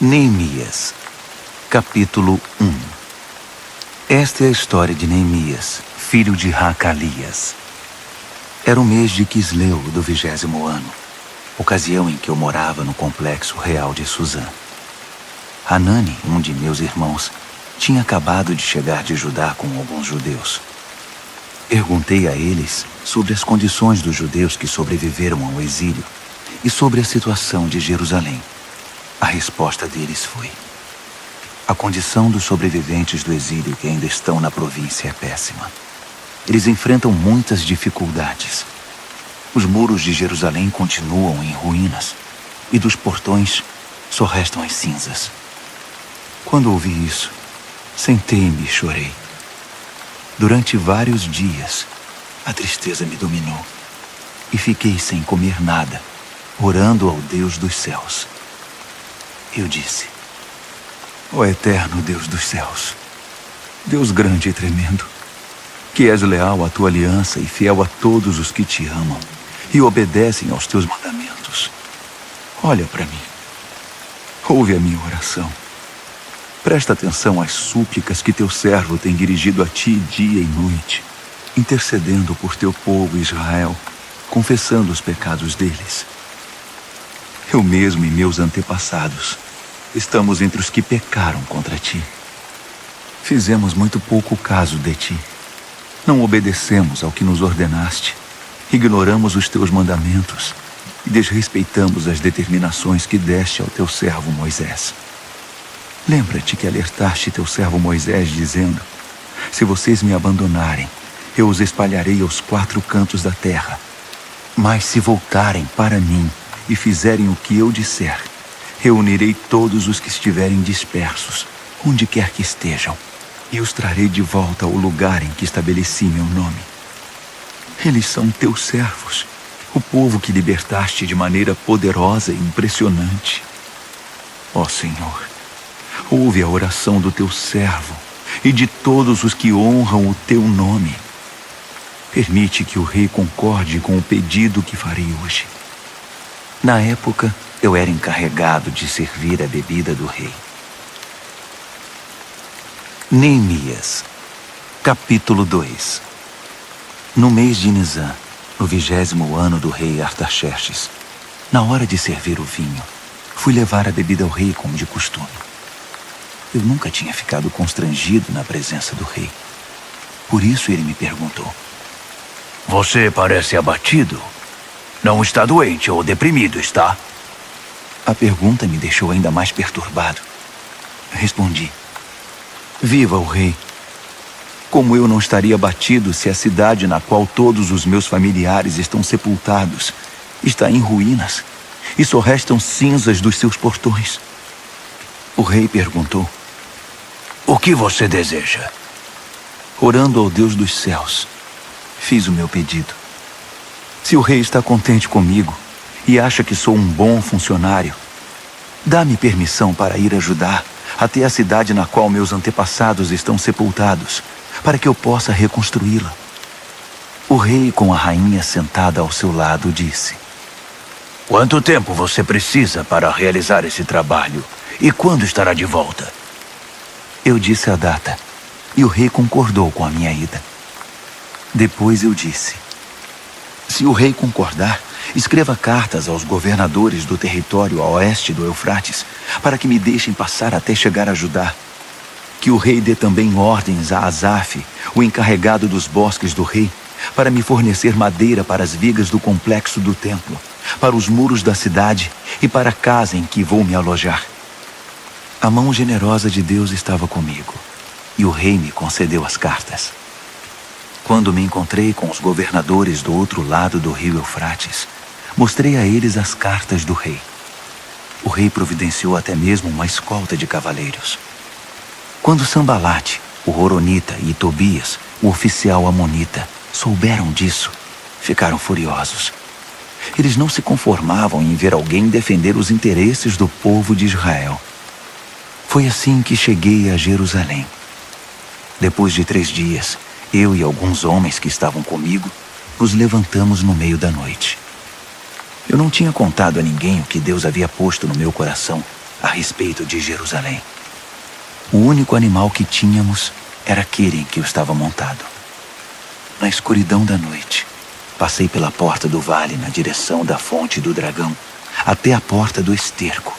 Neemias, capítulo 1. Esta é a história de Neemias, filho de Hacalias. Era o mês de Quisleu do 20º ano, ocasião em que eu morava no complexo real de Suzã. Hanani, um de meus irmãos, tinha acabado de chegar de Judá com alguns judeus. Perguntei a eles sobre as condições dos judeus que sobreviveram ao exílio e sobre a situação de Jerusalém. A resposta deles foi: a condição dos sobreviventes do exílio que ainda estão na província é péssima. Eles enfrentam muitas dificuldades. Os muros de Jerusalém continuam em ruínas e dos portões só restam as cinzas. Quando ouvi isso, sentei-me e chorei. Durante vários dias, a tristeza me dominou e fiquei sem comer nada, orando ao Deus dos céus. Eu disse: ó eterno Deus dos céus, Deus grande e tremendo, que és leal à tua aliança e fiel a todos os que te amam e obedecem aos teus mandamentos, olha para mim, ouve a minha oração. Presta atenção às súplicas que teu servo tem dirigido a ti dia e noite, intercedendo por teu povo Israel, confessando os pecados deles. Eu mesmo e meus antepassados estamos entre os que pecaram contra ti. Fizemos muito pouco caso de ti. Não obedecemos ao que nos ordenaste, ignoramos os teus mandamentos e desrespeitamos as determinações que deste ao teu servo Moisés. Lembra-te que alertaste teu servo Moisés, dizendo: se vocês me abandonarem, eu os espalharei aos 4 cantos da terra. Mas se voltarem para mim e fizerem o que eu disser, reunirei todos os que estiverem dispersos, onde quer que estejam, e os trarei de volta ao lugar em que estabeleci meu nome. Eles são teus servos, o povo que libertaste de maneira poderosa e impressionante. Ó Senhor, ouve a oração do teu servo e de todos os que honram o teu nome. Permite que o rei concorde com o pedido que farei hoje. Na época, eu era encarregado de servir a bebida do rei. Neemias, capítulo 2. No mês de Nisã, no 20º ano do rei Artaxerxes, na hora de servir o vinho, fui levar a bebida ao rei como de costume. Eu nunca tinha ficado constrangido na presença do rei. Por isso ele me perguntou: você parece abatido? Não está doente ou deprimido, está? A pergunta me deixou ainda mais perturbado. Respondi: viva o rei! Como eu não estaria abatido se a cidade na qual todos os meus familiares estão sepultados está em ruínas e só restam cinzas dos seus portões? O rei perguntou: o que você deseja? Orando ao Deus dos céus, fiz o meu pedido. Se o rei está contente comigo e acha que sou um bom funcionário, dá-me permissão para ir ajudar até a cidade na qual meus antepassados estão sepultados, para que eu possa reconstruí-la. O rei, com a rainha sentada ao seu lado, disse: quanto tempo você precisa para realizar esse trabalho e quando estará de volta? Eu disse a data e o rei concordou com a minha ida. Depois eu disse: se o rei concordar, escreva cartas aos governadores do território a oeste do Eufrates, para que me deixem passar até chegar a Judá. Que o rei dê também ordens a Asaf, o encarregado dos bosques do rei, para me fornecer madeira para as vigas do complexo do templo, para os muros da cidade e para a casa em que vou me alojar. A mão generosa de Deus estava comigo, e o rei me concedeu as cartas. Quando me encontrei com os governadores do outro lado do rio Eufrates, mostrei a eles as cartas do rei. O rei providenciou até mesmo uma escolta de cavaleiros. Quando Sambalate, o Horonita, e Tobias, o oficial amonita, souberam disso, ficaram furiosos. Eles não se conformavam em ver alguém defender os interesses do povo de Israel. Foi assim que cheguei a Jerusalém. Depois de 3 dias, eu e alguns homens que estavam comigo nos levantamos no meio da noite. Eu não tinha contado a ninguém o que Deus havia posto no meu coração a respeito de Jerusalém. O único animal que tínhamos era aquele em que eu estava montado. Na escuridão da noite, passei pela porta do vale na direção da fonte do dragão, até a porta do esterco,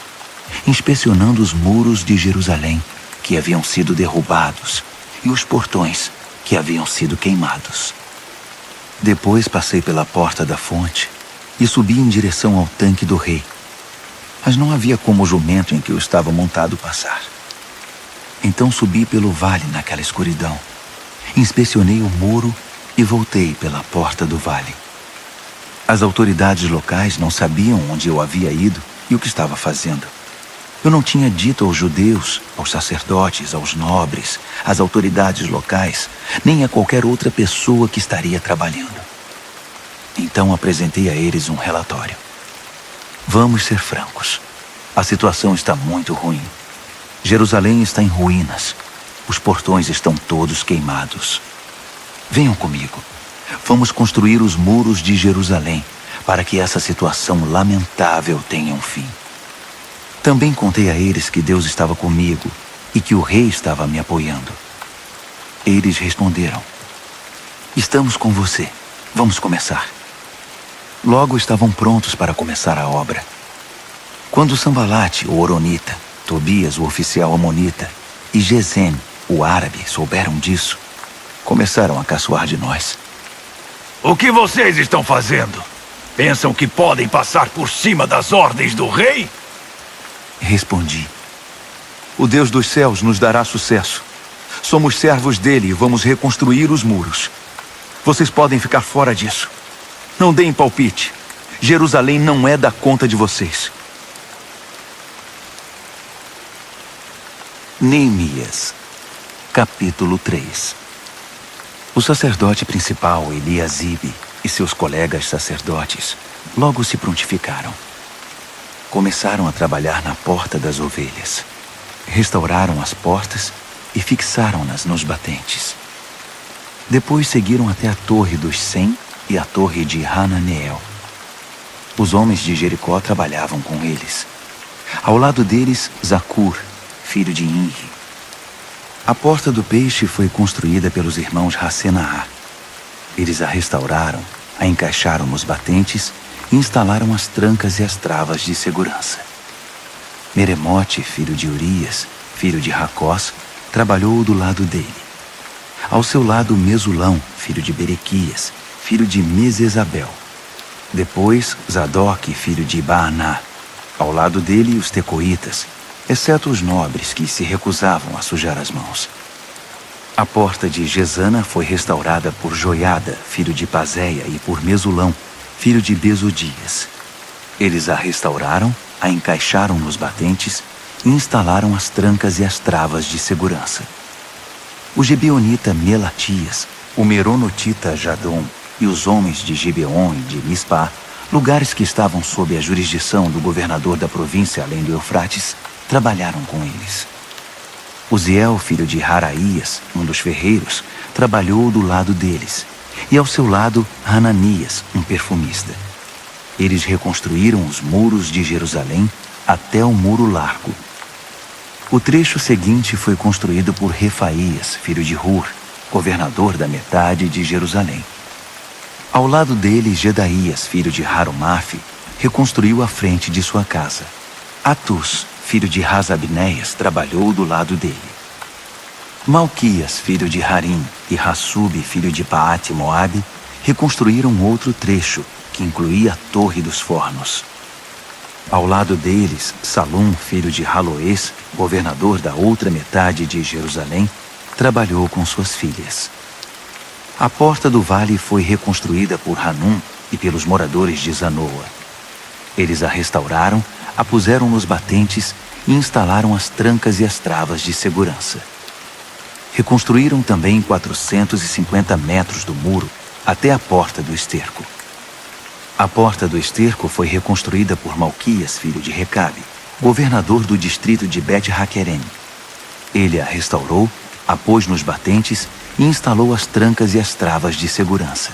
inspecionando os muros de Jerusalém que haviam sido derrubados e os portões que haviam sido queimados. Depois passei pela porta da fonte e subi em direção ao tanque do rei. Mas não havia como o jumento em que eu estava montado passar. Então subi pelo vale naquela escuridão, inspecionei o muro e voltei pela porta do vale. As autoridades locais não sabiam onde eu havia ido e o que estava fazendo. Eu não tinha dito aos judeus, aos sacerdotes, aos nobres, às autoridades locais, nem a qualquer outra pessoa que estaria trabalhando. Então apresentei a eles um relatório. Vamos ser francos. A situação está muito ruim. Jerusalém está em ruínas. Os portões estão todos queimados. Venham comigo. Vamos construir os muros de Jerusalém para que essa situação lamentável tenha um fim. Também contei a eles que Deus estava comigo e que o rei estava me apoiando. Eles responderam: estamos com você. Vamos começar. Logo estavam prontos para começar a obra. Quando Sambalate, o Horonita, Tobias, o oficial amonita, e Gesem, o árabe, souberam disso, começaram a caçoar de nós. O que vocês estão fazendo? Pensam que podem passar por cima das ordens do rei? Respondi: o Deus dos céus nos dará sucesso. Somos servos dele e vamos reconstruir os muros. Vocês podem ficar fora disso. Não deem palpite. Jerusalém não é da conta de vocês. Neemias, capítulo 3. O sacerdote principal, Eliasibe, e seus colegas sacerdotes logo se prontificaram. Começaram a trabalhar na porta das ovelhas. Restauraram as portas e fixaram-nas nos batentes. Depois seguiram até a torre dos 100 e a torre de Hananeel. Os homens de Jericó trabalhavam com eles. Ao lado deles, Zacur, filho de Inri. A porta do peixe foi construída pelos irmãos Hassenaá. Eles a restauraram, a encaixaram nos batentes e instalaram as trancas e as travas de segurança. Meremote, filho de Urias, filho de Racós, trabalhou do lado dele. Ao seu lado, Mesulão, filho de Berequias, filho de Mesesabel. Depois, Zadok, filho de Baaná. Ao lado dele, os tecoitas, exceto os nobres que se recusavam a sujar as mãos. A porta de Gesana foi restaurada por Joiada, filho de Pazéia, e por Mesulão, filho de Besodias. Eles a restauraram, a encaixaram nos batentes e instalaram as trancas e as travas de segurança. O gibeonita Melatias, o meronotita Jadom e os homens de Gibeon e de Mispá, lugares que estavam sob a jurisdição do governador da província além do Eufrates, trabalharam com eles. Uziel, filho de Haraías, um dos ferreiros, trabalhou do lado deles, e ao seu lado Hananias, um perfumista. Eles reconstruíram os muros de Jerusalém até o muro largo. O trecho seguinte foi construído por Refaías, filho de Hur, governador da metade de Jerusalém. Ao lado dele, Gedaías, filho de Harumaf, reconstruiu a frente de sua casa. Atus, filho de Rasabneias, trabalhou do lado dele. Malquias, filho de Harim, e Hassub, filho de Paate-Moabe, reconstruíram outro trecho, que incluía a Torre dos Fornos. Ao lado deles, Salum, filho de Haloés, governador da outra metade de Jerusalém, trabalhou com suas filhas. A porta do vale foi reconstruída por Hanum e pelos moradores de Zanoa. Eles a restauraram, a puseram nos batentes e instalaram as trancas e as travas de segurança. Reconstruíram também 450 metros do muro até a porta do esterco. A porta do esterco foi reconstruída por Malquias, filho de Recabe, governador do distrito de Bet-Haquerem. Ele a restaurou, a pôs nos batentes e instalou as trancas e as travas de segurança.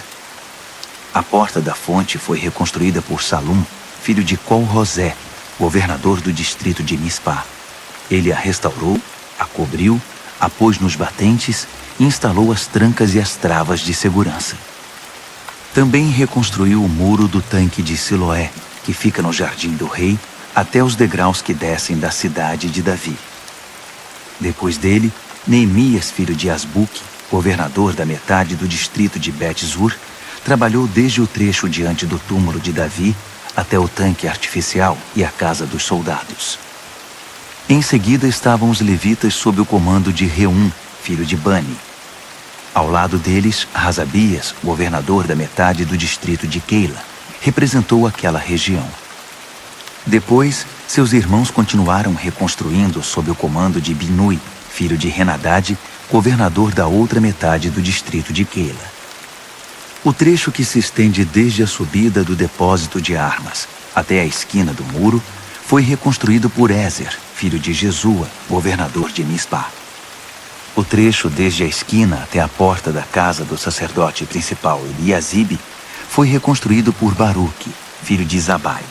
A porta da fonte foi reconstruída por Salum, filho de Col-Rosé, governador do distrito de Mispá. Ele a restaurou, a cobriu, a pôs nos batentes e instalou as trancas e as travas de segurança. Também reconstruiu o muro do tanque de Siloé, que fica no jardim do rei, até os degraus que descem da cidade de Davi. Depois dele, Neemias, filho de Asbuque, governador da metade do distrito de Bet-Zur, trabalhou desde o trecho diante do túmulo de Davi até o tanque artificial e a casa dos soldados. Em seguida estavam os levitas sob o comando de Reum, filho de Bani. Ao lado deles, Razabias, governador da metade do distrito de Keila, representou aquela região. Depois, seus irmãos continuaram reconstruindo sob o comando de Binui, filho de Henadade, governador da outra metade do distrito de Keila. O trecho que se estende desde a subida do depósito de armas até a esquina do muro foi reconstruído por Ézer, filho de Jesua, governador de Mispá. O trecho desde a esquina até a porta da casa do sacerdote principal Eliasibe foi reconstruído por Baruque, filho de Zabai.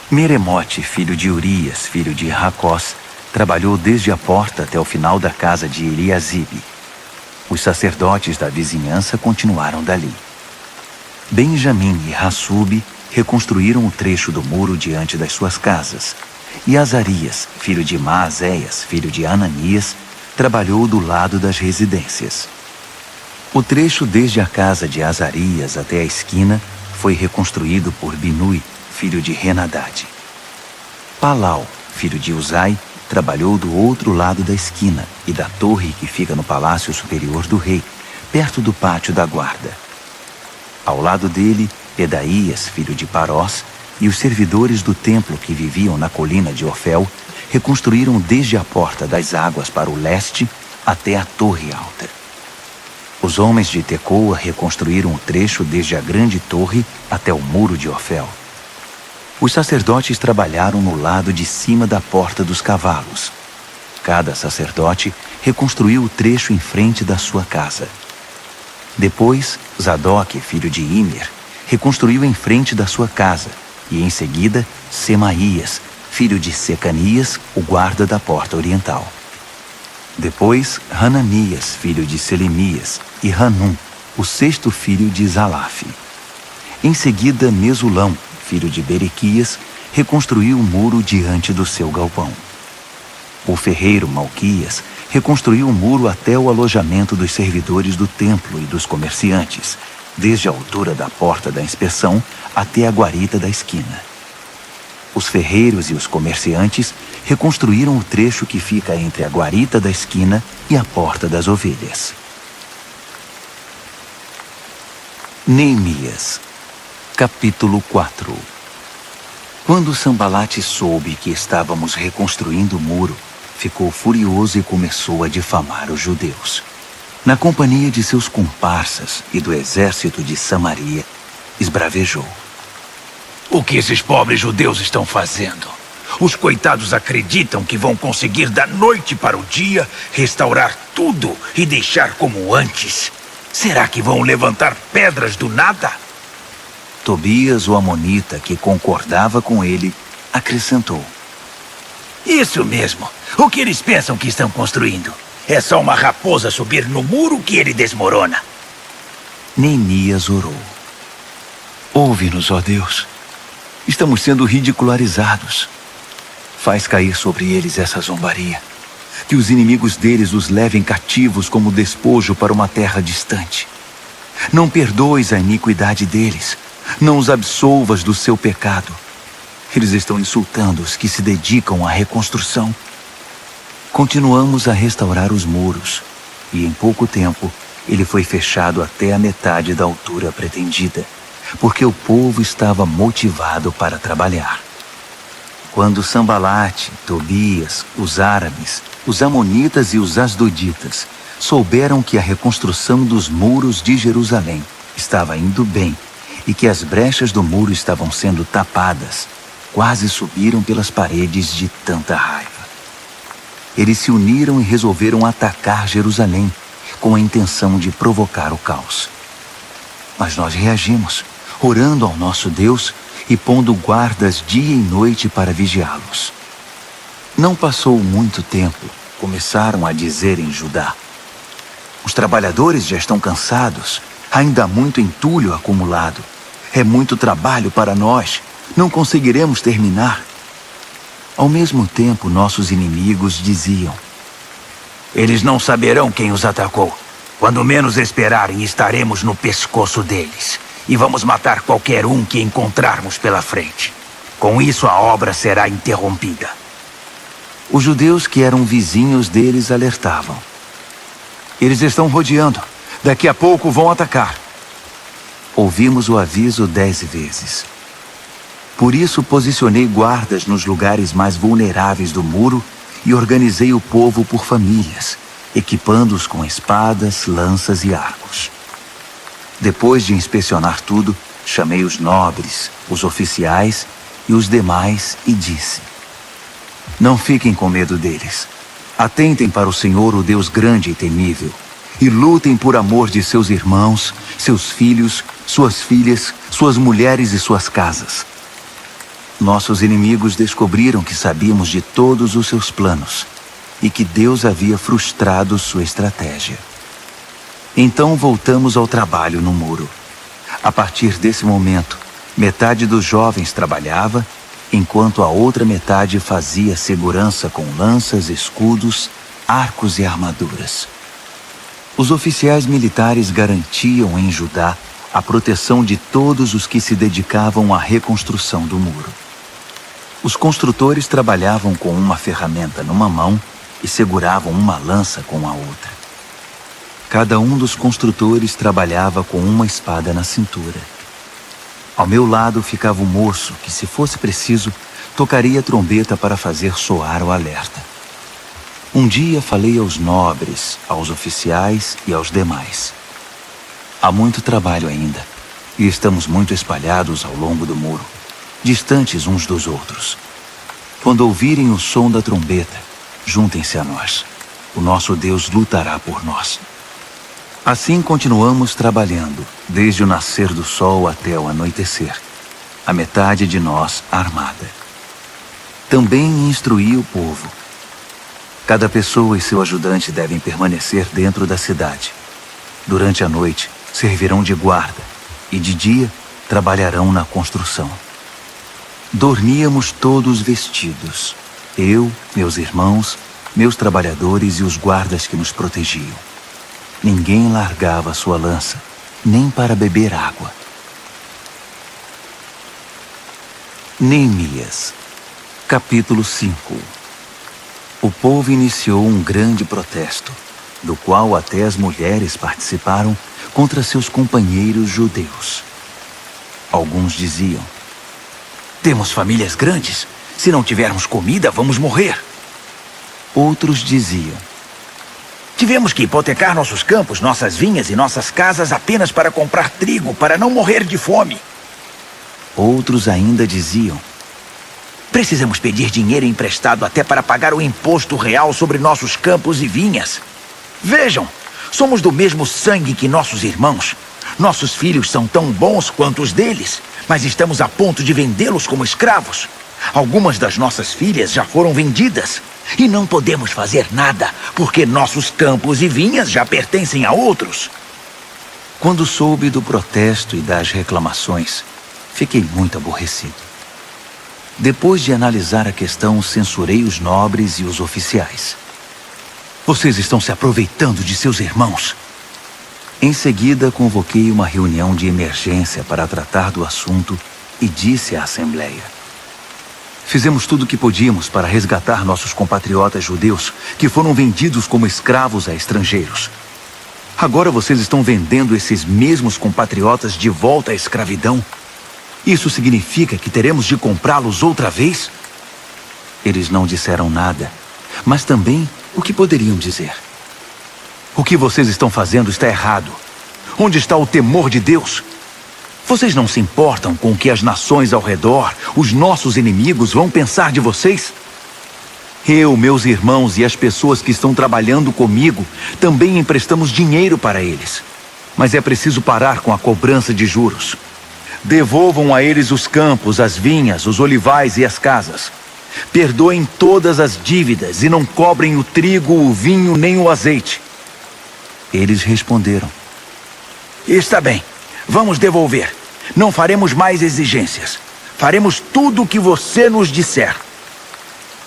Meremote, filho de Urias, filho de Racós, trabalhou desde a porta até o final da casa de Eliasibe. Os sacerdotes da vizinhança continuaram dali. Benjamim e Hassube reconstruíram o trecho do muro diante das suas casas, e Azarias, filho de Maazéias, filho de Ananias, trabalhou do lado das residências. O trecho desde a casa de Azarias até a esquina foi reconstruído por Binui, filho de Henadade. Palau, filho de Uzai, trabalhou do outro lado da esquina e da torre que fica no palácio superior do rei, perto do pátio da guarda. Ao lado dele, Pedaías, filho de Parós, e os servidores do templo que viviam na colina de Ofel reconstruíram desde a porta das águas para o leste até a torre alta. Os homens de Tecoa reconstruíram o trecho desde a grande torre até o muro de Ofel. Os sacerdotes trabalharam no lado de cima da porta dos cavalos. Cada sacerdote reconstruiu o trecho em frente da sua casa. Depois, Zadok, filho de Imer, reconstruiu em frente da sua casa, e em seguida, Semaías, filho de Secanias, o guarda da porta oriental. Depois, Hananias, filho de Selemias, e Hanum, o sexto filho de Zalaf. Em seguida, Mesulão, filho de Berequias, reconstruiu o muro diante do seu galpão. O ferreiro Malquias reconstruiu o muro até o alojamento dos servidores do templo e dos comerciantes, desde a altura da porta da inspeção até a guarita da esquina. Os ferreiros e os comerciantes reconstruíram o trecho que fica entre a guarita da esquina e a porta das ovelhas. Neemias, capítulo 4. Quando Sambalate soube que estávamos reconstruindo o muro, ficou furioso e começou a difamar os judeus. Na companhia de seus comparsas e do exército de Samaria, esbravejou. O que esses pobres judeus estão fazendo? Os coitados acreditam que vão conseguir da noite para o dia restaurar tudo e deixar como antes. Será que vão levantar pedras do nada? Tobias, o amonita, que concordava com ele, acrescentou. Isso mesmo. O que eles pensam que estão construindo? É só uma raposa subir no muro que ele desmorona. Neemias orou. Ouve-nos, ó Deus. Estamos sendo ridicularizados. Faz cair sobre eles essa zombaria. Que os inimigos deles os levem cativos como despojo para uma terra distante. Não perdoes a iniquidade deles. Não os absolvas do seu pecado. Eles estão insultando os que se dedicam à reconstrução. Continuamos a restaurar os muros, e em pouco tempo ele foi fechado até a metade da altura pretendida, porque o povo estava motivado para trabalhar. Quando Sambalate, Tobias, os árabes, os amonitas e os asdoditas souberam que a reconstrução dos muros de Jerusalém estava indo bem e que as brechas do muro estavam sendo tapadas, quase subiram pelas paredes de tanta raiva. Eles se uniram e resolveram atacar Jerusalém, com a intenção de provocar o caos. Mas nós reagimos, orando ao nosso Deus, e pondo guardas dia e noite para vigiá-los. Não passou muito tempo, começaram a dizer em Judá: os trabalhadores já estão cansados, ainda há muito entulho acumulado. É muito trabalho para nós, não conseguiremos terminar. Ao mesmo tempo, nossos inimigos diziam: eles não saberão quem os atacou. Quando menos esperarem, estaremos no pescoço deles. E vamos matar qualquer um que encontrarmos pela frente. Com isso, a obra será interrompida. Os judeus que eram vizinhos deles alertavam: eles estão rodeando. Daqui a pouco vão atacar. Ouvimos o aviso 10 vezes. Por isso, posicionei guardas nos lugares mais vulneráveis do muro e organizei o povo por famílias, equipando-os com espadas, lanças e arcos. Depois de inspecionar tudo, chamei os nobres, os oficiais e os demais e disse: não fiquem com medo deles. Atentem para o Senhor, o Deus grande e temível, e lutem por amor de seus irmãos, seus filhos, suas filhas, suas mulheres e suas casas. Nossos inimigos descobriram que sabíamos de todos os seus planos e que Deus havia frustrado sua estratégia. Então voltamos ao trabalho no muro. A partir desse momento, metade dos jovens trabalhava, enquanto a outra metade fazia segurança com lanças, escudos, arcos e armaduras. Os oficiais militares garantiam em Judá a proteção de todos os que se dedicavam à reconstrução do muro. Os construtores trabalhavam com uma ferramenta numa mão e seguravam uma lança com a outra. Cada um dos construtores trabalhava com uma espada na cintura. Ao meu lado ficava o moço que, se fosse preciso, tocaria a trombeta para fazer soar o alerta. Um dia falei aos nobres, aos oficiais e aos demais: há muito trabalho ainda, e estamos muito espalhados ao longo do muro, distantes uns dos outros. Quando ouvirem o som da trombeta, juntem-se a nós. O nosso Deus lutará por nós. Assim continuamos trabalhando, desde o nascer do sol até o anoitecer, a metade de nós armada. Também instruí o povo. Cada pessoa e seu ajudante devem permanecer dentro da cidade. Durante a noite, servirão de guarda, e de dia, trabalharão na construção. Dormíamos todos vestidos, eu, meus irmãos, meus trabalhadores e os guardas que nos protegiam. Ninguém largava sua lança, nem para beber água. Neemias, capítulo 5. O povo iniciou um grande protesto, do qual até as mulheres participaram, contra seus companheiros judeus. Alguns diziam: temos famílias grandes. Se não tivermos comida, vamos morrer. Outros diziam: tivemos que hipotecar nossos campos, nossas vinhas e nossas casas apenas para comprar trigo, para não morrer de fome. Outros ainda diziam: precisamos pedir dinheiro emprestado até para pagar o imposto real sobre nossos campos e vinhas. Vejam, somos do mesmo sangue que nossos irmãos. Nossos filhos são tão bons quanto os deles, mas estamos a ponto de vendê-los como escravos. Algumas das nossas filhas já foram vendidas. E não podemos fazer nada, porque nossos campos e vinhas já pertencem a outros. Quando soube do protesto e das reclamações, fiquei muito aborrecido. Depois de analisar a questão, censurei os nobres e os oficiais. Vocês estão se aproveitando de seus irmãos. Em seguida, convoquei uma reunião de emergência para tratar do assunto e disse à Assembleia: fizemos tudo o que podíamos para resgatar nossos compatriotas judeus que foram vendidos como escravos a estrangeiros. Agora vocês estão vendendo esses mesmos compatriotas de volta à escravidão? Isso significa que teremos de comprá-los outra vez? Eles não disseram nada, mas também o que poderiam dizer? O que vocês estão fazendo está errado. Onde está o temor de Deus? Vocês não se importam com o que as nações ao redor, os nossos inimigos, vão pensar de vocês? Eu, meus irmãos e as pessoas que estão trabalhando comigo também emprestamos dinheiro para eles. Mas é preciso parar com a cobrança de juros. Devolvam a eles os campos, as vinhas, os olivais e as casas. Perdoem todas as dívidas e não cobrem o trigo, o vinho nem o azeite. Eles responderam: está bem, vamos devolver. Não faremos mais exigências. Faremos tudo o que você nos disser.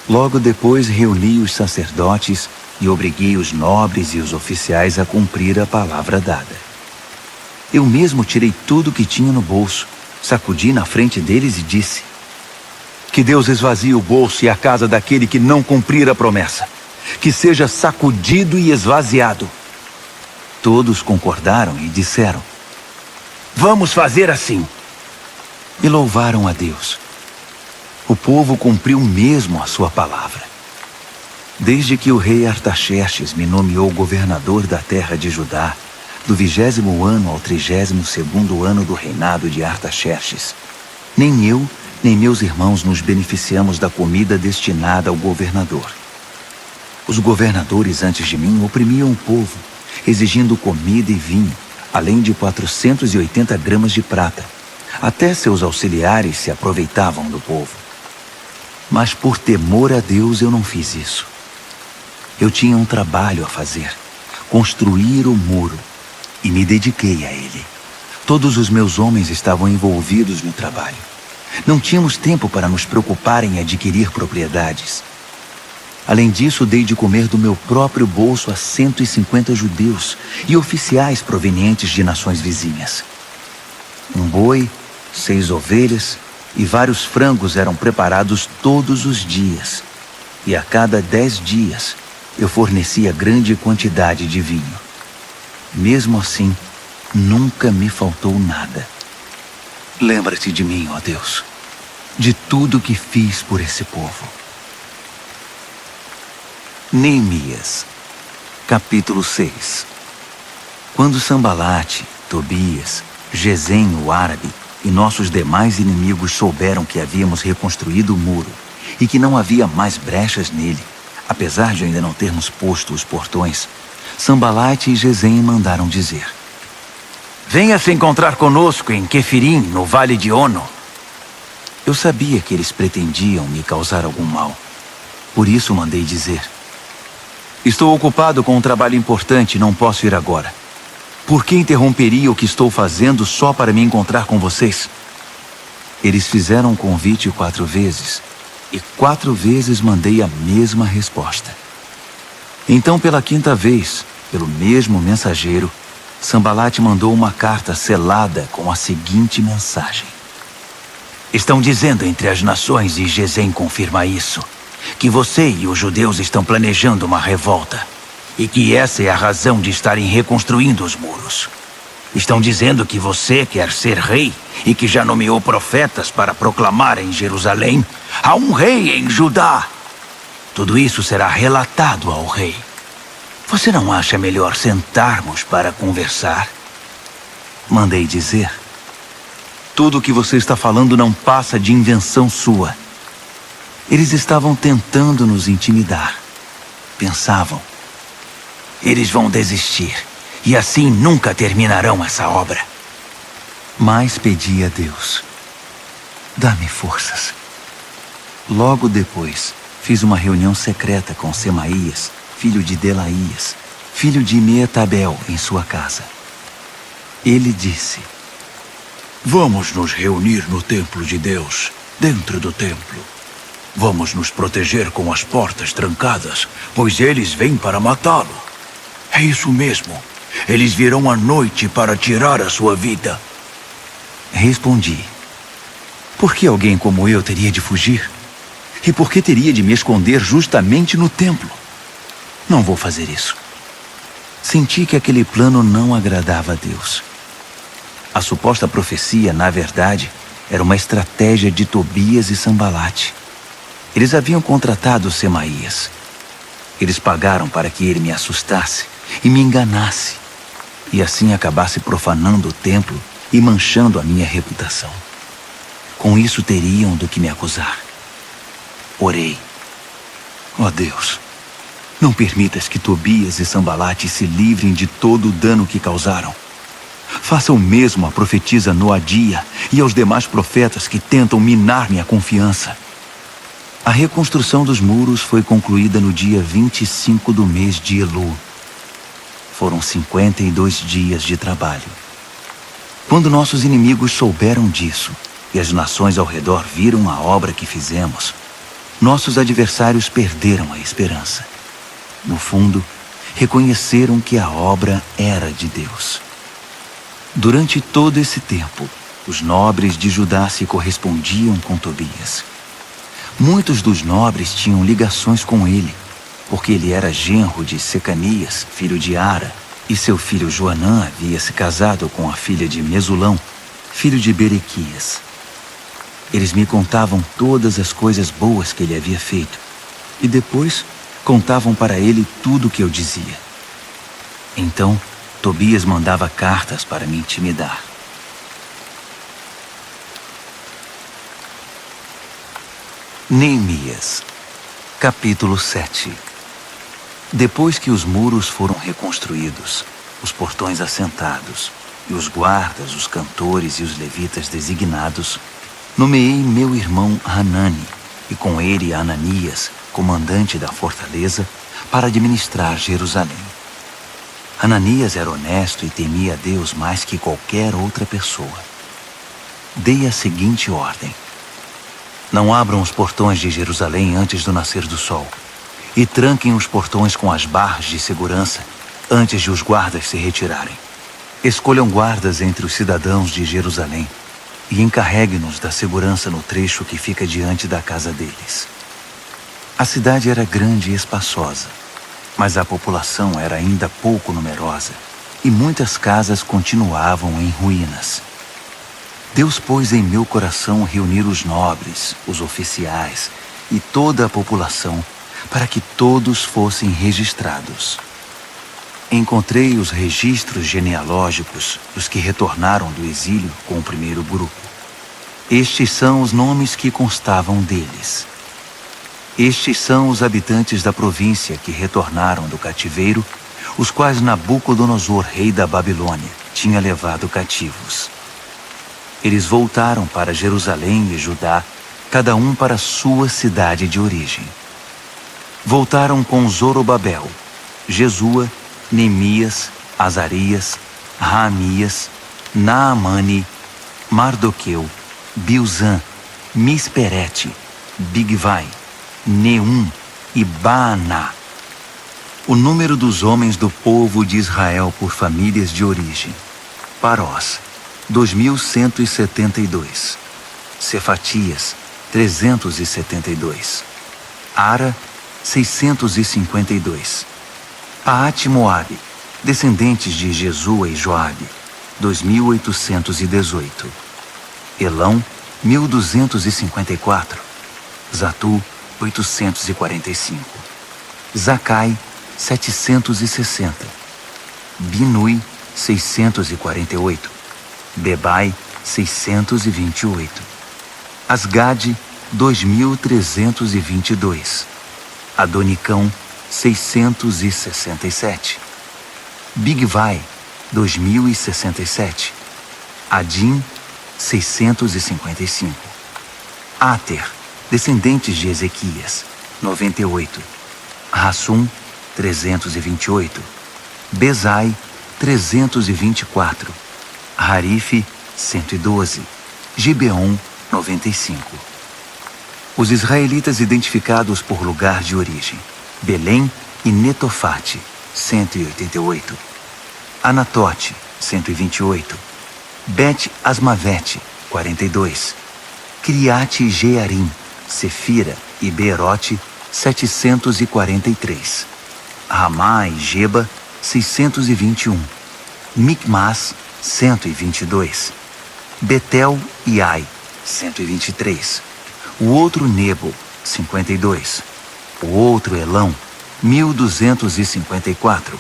Logo depois reuni os sacerdotes e obriguei os nobres e os oficiais a cumprir a palavra dada. Eu mesmo tirei tudo o que tinha no bolso, sacudi na frente deles e disse: que Deus esvazie o bolso e a casa daquele que não cumprir a promessa. Que seja sacudido e esvaziado. Todos concordaram e disseram: vamos fazer assim. E louvaram a Deus. O povo cumpriu mesmo a sua palavra. Desde que o rei Artaxerxes me nomeou governador da terra de Judá, do 20º ano ao 32º ano do reinado de Artaxerxes, nem eu, nem meus irmãos nos beneficiamos da comida destinada ao governador. Os governadores antes de mim oprimiam o povo, exigindo comida e vinho, além de 480 gramas de prata. Até seus auxiliares se aproveitavam do povo. Mas por temor a Deus eu não fiz isso. Eu tinha um trabalho a fazer: construir o muro, e me dediquei a ele. Todos os meus homens estavam envolvidos no trabalho. Não tínhamos tempo para nos preocupar em adquirir propriedades. Além disso, dei de comer do meu próprio bolso a 150 judeus e oficiais provenientes de nações vizinhas. Um boi, 6 ovelhas e vários frangos eram preparados todos os dias. E a cada 10 dias, eu fornecia grande quantidade de vinho. Mesmo assim, nunca me faltou nada. Lembra-te de mim, ó Deus, de tudo que fiz por esse povo. Neemias, capítulo 6. Quando Sambalate, Tobias, Gesem, o árabe, e nossos demais inimigos souberam que havíamos reconstruído o muro e que não havia mais brechas nele, apesar de ainda não termos posto os portões, Sambalate e Gesem mandaram dizer: venha se encontrar conosco em Quefirim, no vale de Ono. Eu sabia que eles pretendiam me causar algum mal. Por isso mandei dizer: estou ocupado com um trabalho importante e não posso ir agora. Por que interromperia o que estou fazendo só para me encontrar com vocês? Eles fizeram um convite 4 vezes, e 4 vezes mandei a mesma resposta. Então, pela 5ª vez, pelo mesmo mensageiro, Sambalate mandou uma carta selada com a seguinte mensagem: estão dizendo entre as nações, e Gesem confirma isso, que você e os judeus estão planejando uma revolta, e que essa é a razão de estarem reconstruindo os muros. Estão dizendo que você quer ser rei e que já nomeou profetas para proclamar em Jerusalém: há um rei em Judá. Tudo isso será relatado ao rei. Você não acha melhor sentarmos para conversar? Mandei dizer: tudo o que você está falando não passa de invenção sua. Eles estavam tentando nos intimidar. Pensavam: eles vão desistir, e assim nunca terminarão essa obra. Mas pedi a Deus: dá-me forças. Logo depois, fiz uma reunião secreta com Semaías, filho de Delaías, filho de Meetabel, em sua casa. Ele disse: vamos nos reunir no templo de Deus, dentro do templo. Vamos nos proteger com as portas trancadas, pois eles vêm para matá-lo. É isso mesmo. Eles virão à noite para tirar a sua vida. Respondi: por que alguém como eu teria de fugir? E por que teria de me esconder justamente no templo? Não vou fazer isso. Senti que aquele plano não agradava a Deus. A suposta profecia, na verdade, era uma estratégia de Tobias e Sambalate. Eles haviam contratado Semaías. Eles pagaram para que ele me assustasse e me enganasse, e assim acabasse profanando o templo e manchando a minha reputação. Com isso teriam do que me acusar. Orei: ó Deus, não permitas que Tobias e Sambalate se livrem de todo o dano que causaram. Faça o mesmo à profetisa Noadia e aos demais profetas que tentam minar minha confiança. A reconstrução dos muros foi concluída no dia 25 do mês de Elu. Foram 52 dias de trabalho. Quando nossos inimigos souberam disso e as nações ao redor viram a obra que fizemos, nossos adversários perderam a esperança. No fundo, reconheceram que a obra era de Deus. Durante todo esse tempo, os nobres de Judá se correspondiam com Tobias. Muitos dos nobres tinham ligações com ele, porque ele era genro de Secanias, filho de Ara, e seu filho Joanã havia se casado com a filha de Mesulão, filho de Berequias. Eles me contavam todas as coisas boas que ele havia feito, e depois contavam para ele tudo o que eu dizia. Então, Tobias mandava cartas para me intimidar. Neemias, capítulo 7. Depois que os muros foram reconstruídos, os portões assentados, e os guardas, os cantores e os levitas designados, nomeei meu irmão Hanani, e com ele Ananias, comandante da fortaleza, para administrar Jerusalém. Ananias era honesto e temia a Deus mais que qualquer outra pessoa. Dei a seguinte ordem: não abram os portões de Jerusalém antes do nascer do sol, e tranquem os portões com as barras de segurança antes de os guardas se retirarem. Escolham guardas entre os cidadãos de Jerusalém e encarreguem-nos da segurança no trecho que fica diante da casa deles. A cidade era grande e espaçosa, mas a população era ainda pouco numerosa e muitas casas continuavam em ruínas. Deus pôs em meu coração reunir os nobres, os oficiais e toda a população para que todos fossem registrados. Encontrei os registros genealógicos dos que retornaram do exílio com o primeiro grupo. Estes são os nomes que constavam deles. Estes são os habitantes da província que retornaram do cativeiro, os quais Nabucodonosor, rei da Babilônia, tinha levado cativos. Eles voltaram para Jerusalém e Judá, cada um para sua cidade de origem. Voltaram com Zorobabel, Jesua, Neemias, Azarias, Raamias, Naamani, Mardoqueu, Bilzã, Misperete, Bigvai, Neum e Baaná. O número dos homens do povo de Israel por famílias de origem: Parós, 2.172. Cefatias, 372. Ara, 652. Paate-Moabe, descendentes de Jesua e Joabe, 2.818. Elão, 1.254. Zatu, 845. Zacai, 760. Binui, 648. Bebai, 628. Asgade, 2.322. Adonicão, 667. Bigvai, 2.067. Adim, 655. Ater, descendentes de Ezequias, 98. Rassum, 328. Bezai, 324. Harife, 112. Gibeon, 95. Os israelitas identificados por lugar de origem: Belém e Netofate, 188. Anatote, 128. Bet-Asmavete, 42. Criate-Jearim, Sefira e Beerote, 743. Ramá e Geba, 621. Micmas, 122. Betel e Ai, 123. O outro Nebo, 52. O outro Elão, 1.254.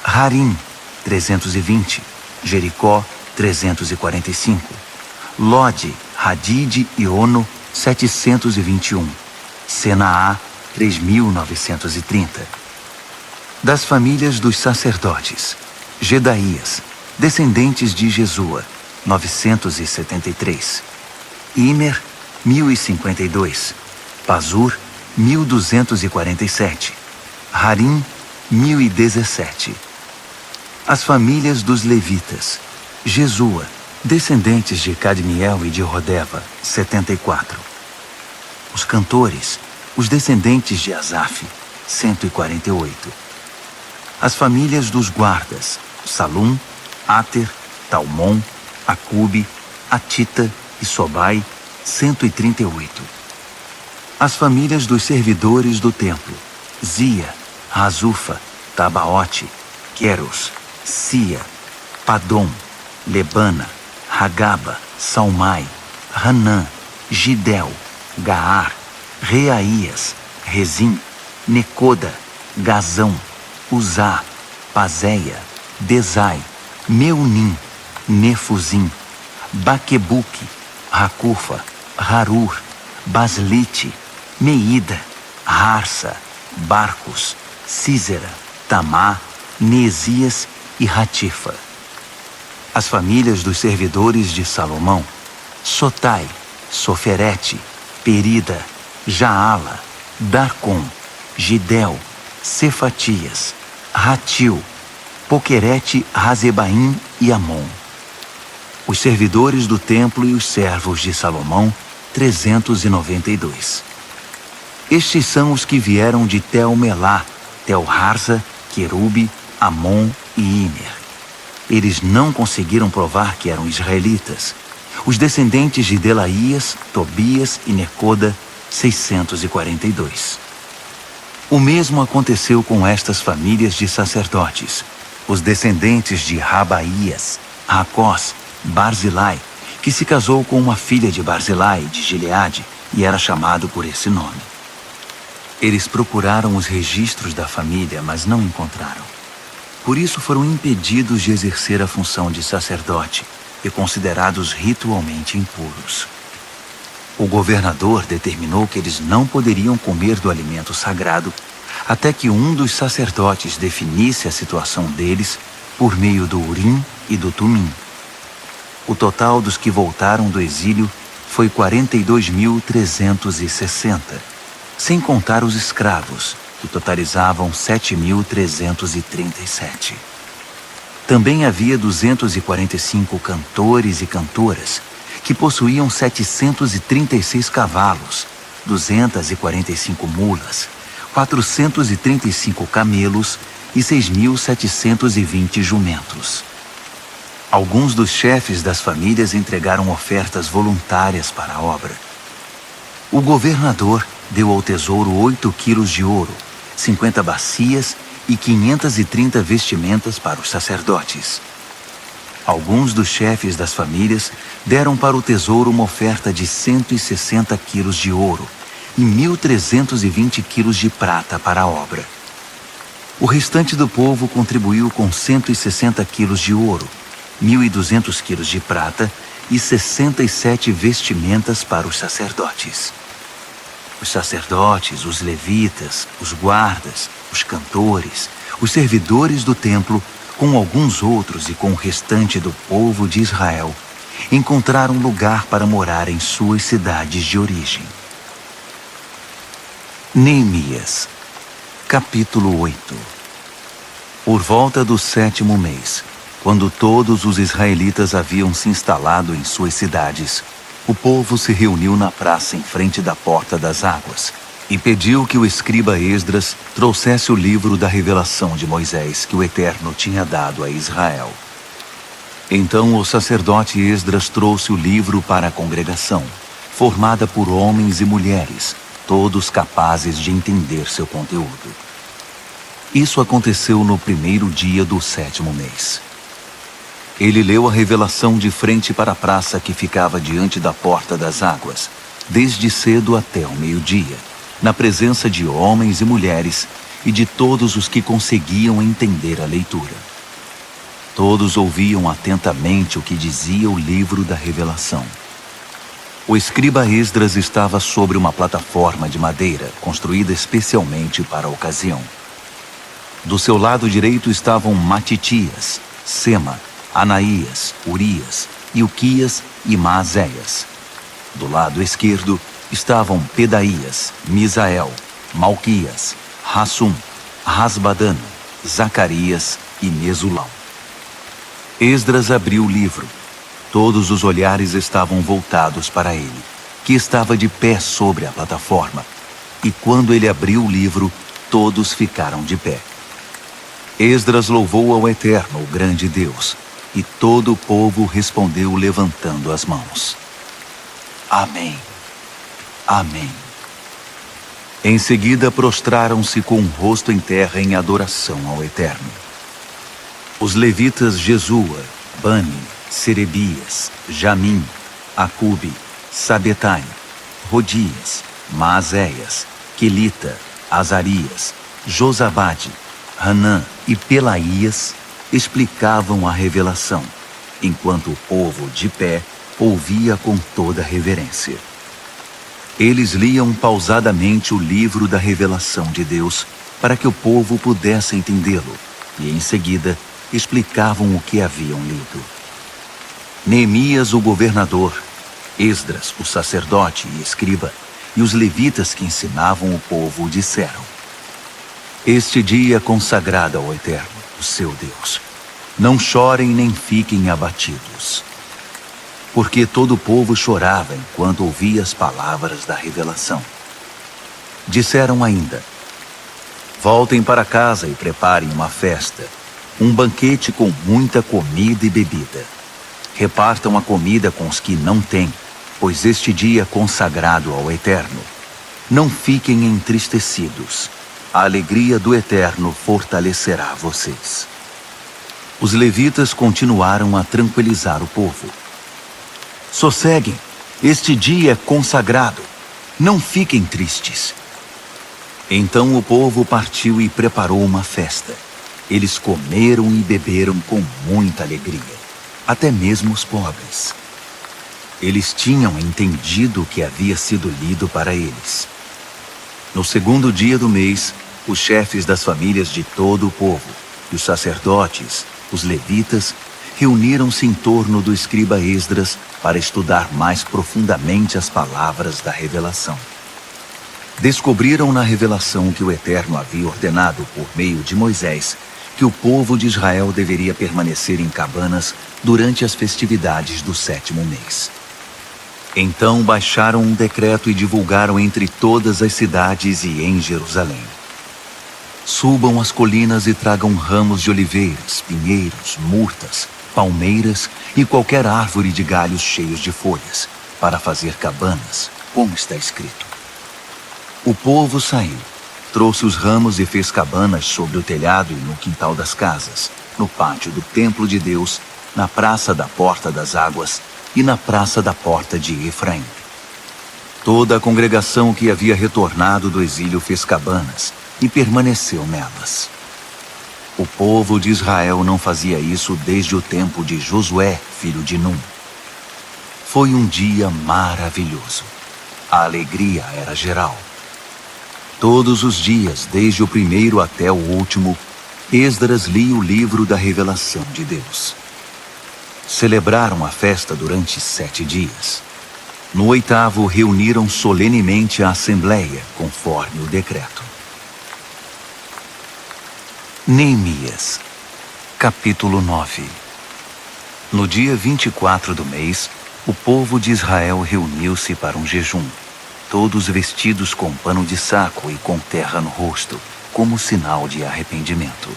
Harim, 320. Jericó, 345. Lode, Hadide e Ono, 721. Senaá, 3.930. Das famílias dos sacerdotes: Gedaías, Descendentes de Jesua, 973. Imer, 1052. Pazur, 1247. Harim, 1017. As famílias dos levitas. Jesua, descendentes de Cadmiel e de Rodeva, 74. Os cantores, os descendentes de Asaf, 148. As famílias dos guardas, Salum, Ater, Talmon, Acube, Atita e Sobai, 138. As famílias dos servidores do templo, Zia, Razufa, Tabaote, Queros, Sia, Padom, Lebana, Hagaba, Salmai, Hanã, Gidel, Gaar, Reaías, Rezim, Necoda, Gazão, Uzá, Pazéia, Desai, Meunim, Nefuzim, Baquebuque, Racufa, Harur, Baslite, Meida, Harsa, Barcos, Císera, Tamá, Neesias e Ratifa. As famílias dos servidores de Salomão, Sotai, Soferete, Perida, Jaala, Darcom, Gidel, Cefatias, Ratil, Poquerete, Razebaim e Amon. Os servidores do templo e os servos de Salomão, 392. Estes são os que vieram de Tel-Melá, Tel-Harza, Querube, Amon e Imer. Eles não conseguiram provar que eram israelitas. Os descendentes de Delaías, Tobias e Necoda, 642. O mesmo aconteceu com estas famílias de sacerdotes. Os descendentes de Rabaías, Racós, Barzilai, que se casou com uma filha de Barzilai de Gileade e era chamado por esse nome. Eles procuraram os registros da família, mas não encontraram. Por isso foram impedidos de exercer a função de sacerdote e considerados ritualmente impuros. O governador determinou que eles não poderiam comer do alimento sagrado até que um dos sacerdotes definisse a situação deles por meio do Urim e do Tumim. O total dos que voltaram do exílio foi 42.360, sem contar os escravos, que totalizavam 7.337. Também havia 245 cantores e cantoras, que possuíam 736 cavalos, 245 mulas, 435 camelos e 6.720 jumentos. Alguns dos chefes das famílias entregaram ofertas voluntárias para a obra. O governador deu ao tesouro 8 quilos de ouro, 50 bacias e 530 vestimentas para os sacerdotes. Alguns dos chefes das famílias deram para o tesouro uma oferta de 160 quilos de ouro e 1.320 quilos de prata para a obra. O restante do povo contribuiu com 160 quilos de ouro, 1.200 quilos de prata e 67 vestimentas para os sacerdotes. Os sacerdotes, os levitas, os guardas, os cantores, os servidores do templo, com alguns outros e com o restante do povo de Israel, encontraram lugar para morar em suas cidades de origem. Neemias, capítulo 8. Por volta do 7º mês, quando todos os israelitas haviam se instalado em suas cidades, o povo se reuniu na praça em frente da Porta das Águas e pediu que o escriba Esdras trouxesse o livro da revelação de Moisés que o Eterno tinha dado a Israel. Então o sacerdote Esdras trouxe o livro para a congregação, formada por homens e mulheres, todos capazes de entender seu conteúdo. Isso aconteceu no primeiro dia do 7º mês. Ele leu a revelação de frente para a praça que ficava diante da Porta das Águas, desde cedo até o meio-dia, na presença de homens e mulheres e de todos os que conseguiam entender a leitura. Todos ouviam atentamente o que dizia o livro da revelação. O escriba Esdras estava sobre uma plataforma de madeira, construída especialmente para a ocasião. Do seu lado direito estavam Matitias, Sema, Anaías, Urias, Ilquias e Maazéias. Do lado esquerdo estavam Pedaías, Misael, Malquias, Hassum, Rasbadano, Zacarias e Mesulão. Esdras abriu o livro. Todos os olhares estavam voltados para ele, que estava de pé sobre a plataforma. E quando ele abriu o livro, todos ficaram de pé. Esdras louvou ao Eterno, o grande Deus, e todo o povo respondeu levantando as mãos. Amém. Amém. Em seguida prostraram-se com o rosto em terra em adoração ao Eterno. Os levitas Jesua, Bani, Serebias, Jamim, Acube, Sabetai, Rodias, Maazéias, Quelita, Azarias, Josabade, Hanã e Pelaías explicavam a revelação, enquanto o povo de pé ouvia com toda reverência. Eles liam pausadamente o livro da revelação de Deus para que o povo pudesse entendê-lo, e em seguida explicavam o que haviam lido. Neemias, o governador, Esdras, o sacerdote e escriba, e os levitas que ensinavam o povo disseram: Este dia é consagrado ao Eterno, o seu Deus. Não chorem nem fiquem abatidos. Porque todo o povo chorava enquanto ouvia as palavras da revelação. Disseram ainda: Voltem para casa e preparem uma festa, um banquete com muita comida e bebida. Repartam a comida com os que não têm, pois este dia é consagrado ao Eterno. Não fiquem entristecidos. A alegria do Eterno fortalecerá vocês. Os levitas continuaram a tranquilizar o povo. Sosseguem, este dia é consagrado. Não fiquem tristes. Então o povo partiu e preparou uma festa. Eles comeram e beberam com muita alegria, até mesmo os pobres. Eles tinham entendido o que havia sido lido para eles. No segundo dia do mês, os chefes das famílias de todo o povo, e os sacerdotes, os levitas, reuniram-se em torno do escriba Esdras para estudar mais profundamente as palavras da revelação. Descobriram na revelação que o Eterno havia ordenado por meio de Moisés que o povo de Israel deveria permanecer em cabanas durante as festividades do 7º mês. Então baixaram um decreto e divulgaram entre todas as cidades e em Jerusalém. Subam as colinas e tragam ramos de oliveiras, pinheiros, murtas, palmeiras e qualquer árvore de galhos cheios de folhas, para fazer cabanas, como está escrito. O povo saiu, trouxe os ramos e fez cabanas sobre o telhado e no quintal das casas, no pátio do templo de Deus, na praça da Porta das Águas e na praça da Porta de Efraim. Toda a congregação que havia retornado do exílio fez cabanas e permaneceu nelas. O povo de Israel não fazia isso desde o tempo de Josué, filho de Num. Foi um dia maravilhoso. A alegria era geral. Todos os dias, desde o primeiro até o último, Esdras lia o livro da revelação de Deus. Celebraram a festa durante 7 dias. No 8º, reuniram solenemente a assembleia, conforme o decreto. Neemias, capítulo 9. No dia 24 do mês, o povo de Israel reuniu-se para um jejum, todos vestidos com pano de saco e com terra no rosto, como sinal de arrependimento.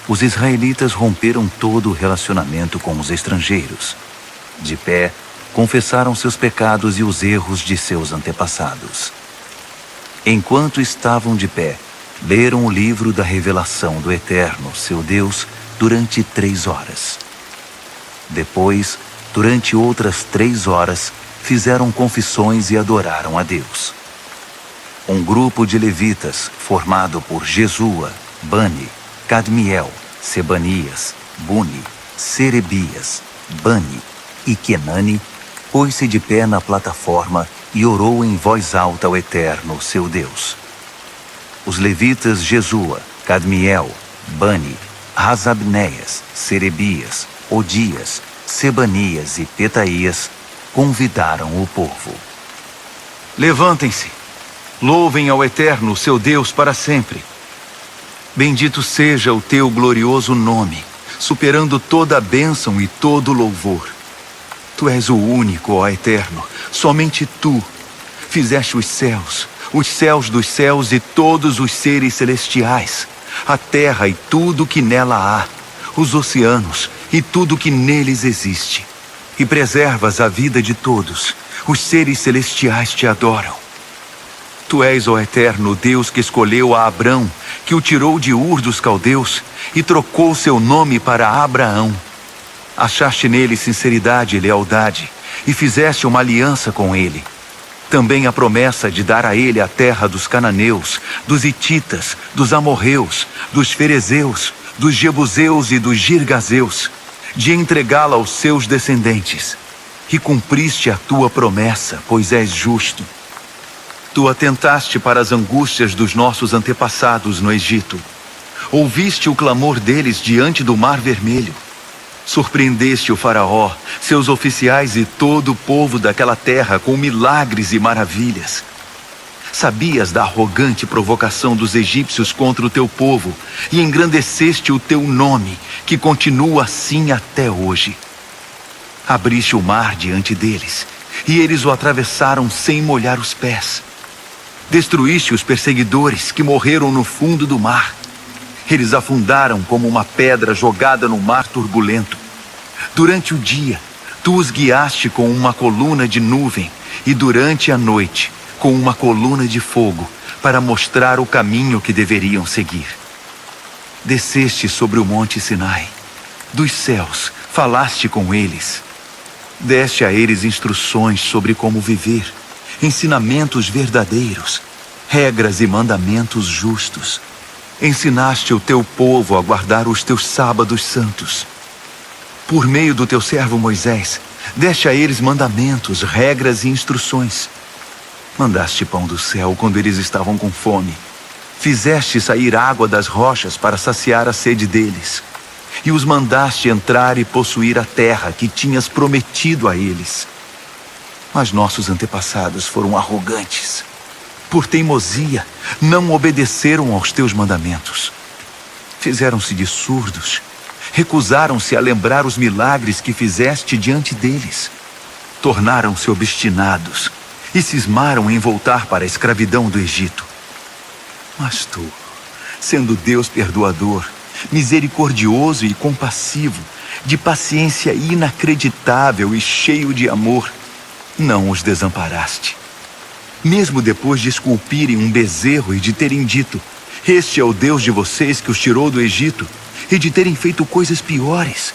Os israelitas romperam todo o relacionamento com os estrangeiros. De pé, confessaram seus pecados e os erros de seus antepassados. Enquanto estavam de pé, leram o livro da revelação do Eterno, seu Deus, durante 3 horas. Depois, durante outras 3 horas, fizeram confissões e adoraram a Deus. Um grupo de levitas, formado por Jesua, Bani, Cadmiel, Sebanias, Buni, Serebias, Bani e Kenani, pôs-se de pé na plataforma e orou em voz alta ao Eterno, seu Deus. Os levitas Jesua, Cadmiel, Bani, Hasabneias, Serebias, Odias, Sebanias e Petaías convidaram o povo. Levantem-se, louvem ao Eterno, seu Deus, para sempre. Bendito seja o teu glorioso nome, superando toda a bênção e todo louvor. Tu és o único, ó Eterno, somente tu fizeste os céus dos céus e todos os seres celestiais, a terra e tudo que nela há, os oceanos e tudo que neles existe, e preservas a vida de todos. Os seres celestiais te adoram. Tu és, ó Eterno, Deus que escolheu a Abrão, que o tirou de Ur dos Caldeus e trocou seu nome para Abraão. Achaste nele sinceridade e lealdade, e fizeste uma aliança com ele. Também a promessa de dar a ele a terra dos cananeus, dos hititas, dos amorreus, dos ferezeus, dos jebuseus e dos girgazeus, de entregá-la aos seus descendentes. E cumpriste a tua promessa, pois és justo. Tu atentaste para as angústias dos nossos antepassados no Egito. Ouviste o clamor deles diante do Mar Vermelho. Surpreendeste o faraó, seus oficiais e todo o povo daquela terra com milagres e maravilhas. Sabias da arrogante provocação dos egípcios contra o teu povo e engrandeceste o teu nome, que continua assim até hoje. Abriste o mar diante deles, e eles o atravessaram sem molhar os pés. Destruíste os perseguidores que morreram no fundo do mar. Eles afundaram como uma pedra jogada no mar turbulento. Durante o dia, tu os guiaste com uma coluna de nuvem, e durante a noite, com uma coluna de fogo, para mostrar o caminho que deveriam seguir. Desceste sobre o monte Sinai. Dos céus, falaste com eles. Deste a eles instruções sobre como viver, ensinamentos verdadeiros, regras e mandamentos justos. Ensinaste o teu povo a guardar os teus sábados santos. Por meio do teu servo Moisés, deste a eles mandamentos, regras e instruções. Mandaste pão do céu quando eles estavam com fome. Fizeste sair água das rochas para saciar a sede deles. E os mandaste entrar e possuir a terra que tinhas prometido a eles. Mas nossos antepassados foram arrogantes. Por teimosia, não obedeceram aos teus mandamentos. Fizeram-se de surdos. Recusaram-se a lembrar os milagres que fizeste diante deles. Tornaram-se obstinados e cismaram em voltar para a escravidão do Egito. Mas tu, sendo Deus perdoador, misericordioso e compassivo, de paciência inacreditável e cheio de amor, não os desamparaste. Mesmo depois de esculpirem um bezerro e de terem dito: "Este é o Deus de vocês que os tirou do Egito", e de terem feito coisas piores,